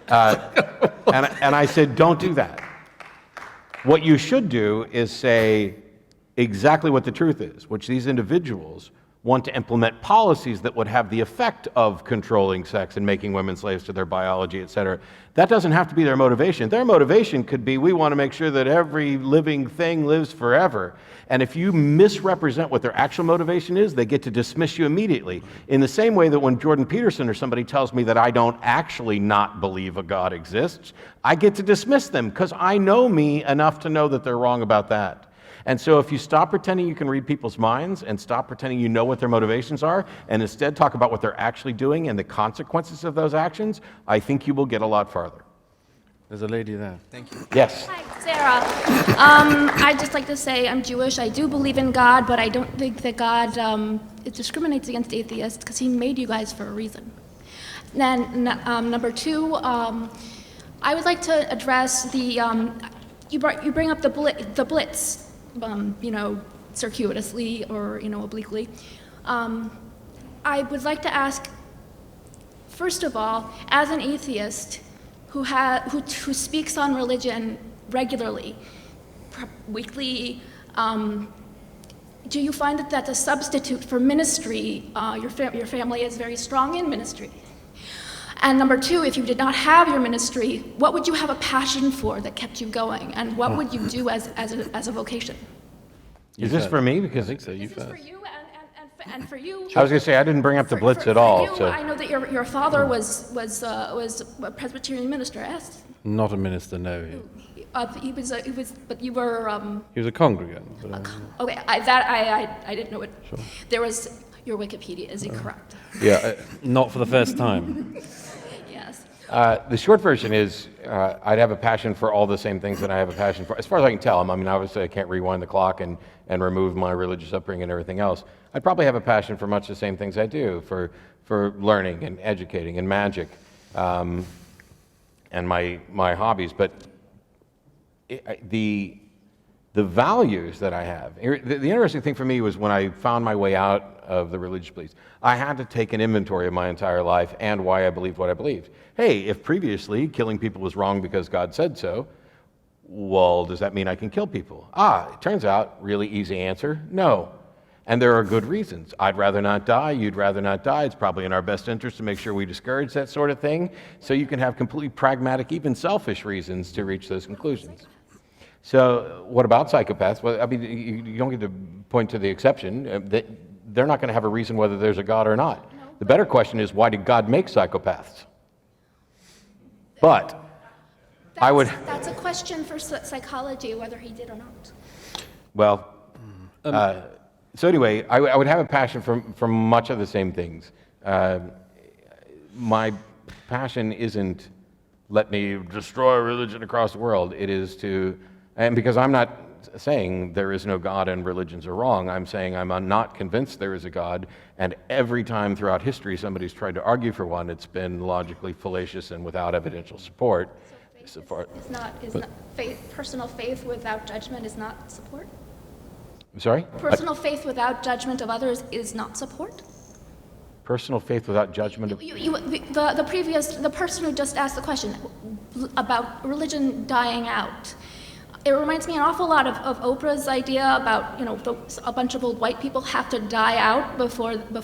And I said, don't do that. What you should do is say exactly what the truth is, which these individuals want to implement policies that would have the effect of controlling sex and making women slaves to their biology, et cetera. That doesn't have to be their motivation. Their motivation could be, we want to make sure that every living thing lives forever. And if you misrepresent what their actual motivation is, they get to dismiss you immediately. In the same way that when Jordan Peterson or somebody tells me that I don't actually not believe a God exists, I get to dismiss them because I know me enough to know that they're wrong about that. And so if you stop pretending you can read people's minds and stop pretending you know what their motivations are and instead talk about what they're actually doing and the consequences of those actions, I think you will get a lot farther.
There's a lady there.
Thank you.
Yes.
Hi, Sarah. I'd just like to say I'm Jewish. I do believe in God, but I don't think that God it discriminates against atheists because he made you guys for a reason. Then number two, I would like to address the you bring up the blitz. Circuitously or, obliquely. I would like to ask, first of all, as an atheist who speaks on religion regularly, weekly, do you find that that's a substitute for ministry? Your family is very strong in ministry. And number two, if you did not have your ministry, what would you have a passion for that kept you going? And what would you do as a vocation?
Is this for me? Because
I think so. You
This is
first.
for you and for you.
I was going to say I didn't bring up the blitz at all.
You,
So
I know that your father was a Presbyterian minister. Yes.
Not a minister, no.
He was, but you were.
He was a congregant. But,
Okay, I didn't know it.
Sure.
There was your Wikipedia is incorrect.
yeah, not for the first time.
Yes.
the short version is I'd have a passion for all the same things that I have a passion for. As far as I can tell, I mean, obviously I can't rewind the clock and remove my religious upbringing and everything else. I'd probably have a passion for much the same things I do, for learning and educating and magic and my hobbies. But the values that I have, the interesting thing for me was when I found my way out of the religious beliefs, I had to take an inventory of my entire life and why I believed what I believed. Hey, if previously killing people was wrong because God said so, well, does that mean I can kill people? It turns out, really easy answer, no. And there are good reasons. I'd rather not die, you'd rather not die. It's probably in our best interest to make sure we discourage that sort of thing. So you can have completely pragmatic, even selfish reasons to reach those conclusions. So what about psychopaths? Well, I mean, you don't get to point to the exception. They're not going to have a reason whether there's a God or not. The better question is, why did God make psychopaths? But I would...
That's a question for psychology, whether he did or not.
Well, so anyway, I would have a passion for much of the same things. My passion isn't let me destroy religion across the world. It is to... And because I'm not saying there is no God and religions are wrong, I'm saying I'm not convinced there is a God, and every time throughout history somebody's tried to argue for one, it's been logically fallacious and without evidential support.
Personal faith without judgment is not support?
I'm sorry?
Personal faith without judgment of others is not support?
Personal faith without judgment of...
The person who just asked the question about religion dying out, it reminds me an awful lot of Oprah's idea about, a bunch of old white people have to die out before the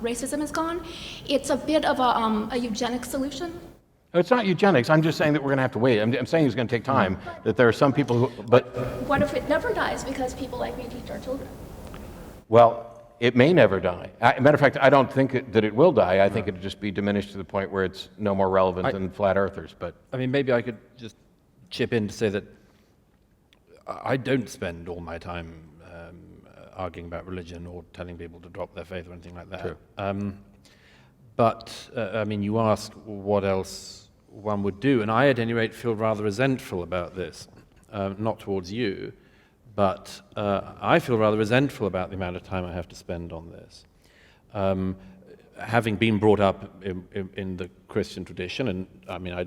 racism is gone. It's a bit of a eugenic solution.
It's not eugenics. I'm just saying that we're going to have to wait. I'm saying it's going to take time, that there are some people who... But
what if it never dies because people like me teach our children?
Well, it may never die. Matter of fact, I don't think that it will die. I think it'll just be diminished to the point where it's no more relevant than flat earthers. But
I mean, maybe I could just chip in to say that I don't spend all my time arguing about religion or telling people to drop their faith or anything like that.
True.
But, I mean, you asked what else one would do, and I, at any rate, feel rather resentful about this. Not towards you, but I feel rather resentful about the amount of time I have to spend on this. Having been brought up in the Christian tradition, and I mean, I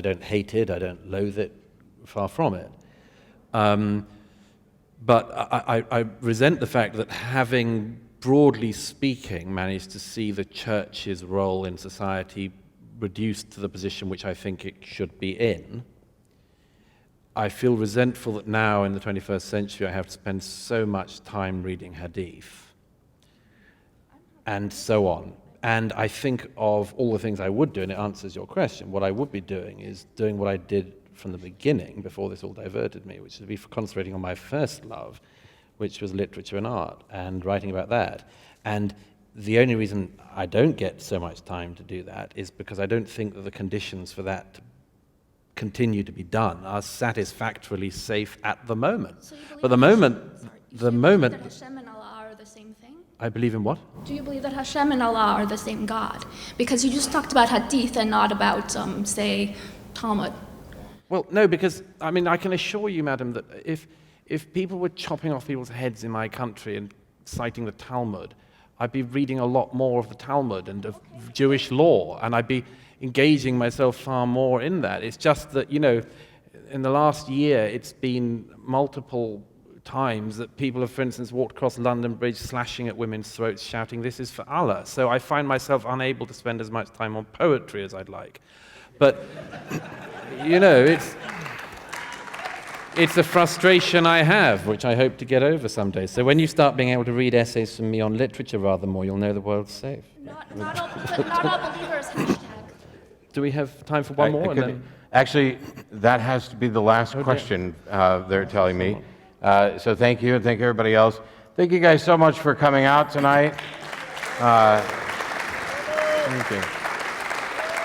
don't hate it, I don't loathe it, far from it. But I resent the fact that having, broadly speaking, managed to see the church's role in society reduced to the position which I think it should be in, I feel resentful that now in the 21st century I have to spend so much time reading hadith and so on. And I think of all the things I would do, and it answers your question. What I would be doing is doing what I did from the beginning, before this all diverted me, which is to be concentrating on my first love, which was literature and art, and writing about that. And the only reason I don't get so much time to do that is because I don't think that the conditions for that to continue to be done are satisfactorily safe at the moment.
So you believe
But the moment,
that Hashem and Allah are the same thing?
I believe in what?
Do you believe that Hashem and Allah are the same God? Because you just talked about hadith and not about, say, Talmud.
Well, no, because, I mean, I can assure you, madam, that if people were chopping off people's heads in my country and citing the Talmud, I'd be reading a lot more of the Talmud and of Jewish law, and I'd be engaging myself far more in that. It's just that, in the last year, it's been multiple times that people have, for instance, walked across London Bridge slashing at women's throats, shouting, "This is for Allah." So I find myself unable to spend as much time on poetry as I'd like. But, it's a frustration I have, which I hope to get over someday. So when you start being able to read essays from me on literature rather more, you'll know the world's safe.
Not all believers, hashtag.
Do we have time for one more?
Actually, that has to be the last question, they're telling me. So thank you, and thank everybody else. Thank you guys so much for coming out tonight.
Thank you.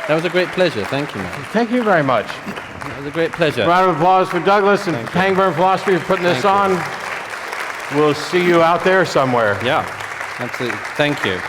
That was a great pleasure. Thank you, man.
Thank you very much.
That was a great pleasure.
Round of applause for Douglas and Pangburn Philosophy for putting this on. We'll see you out there somewhere.
Yeah, absolutely. Thank you.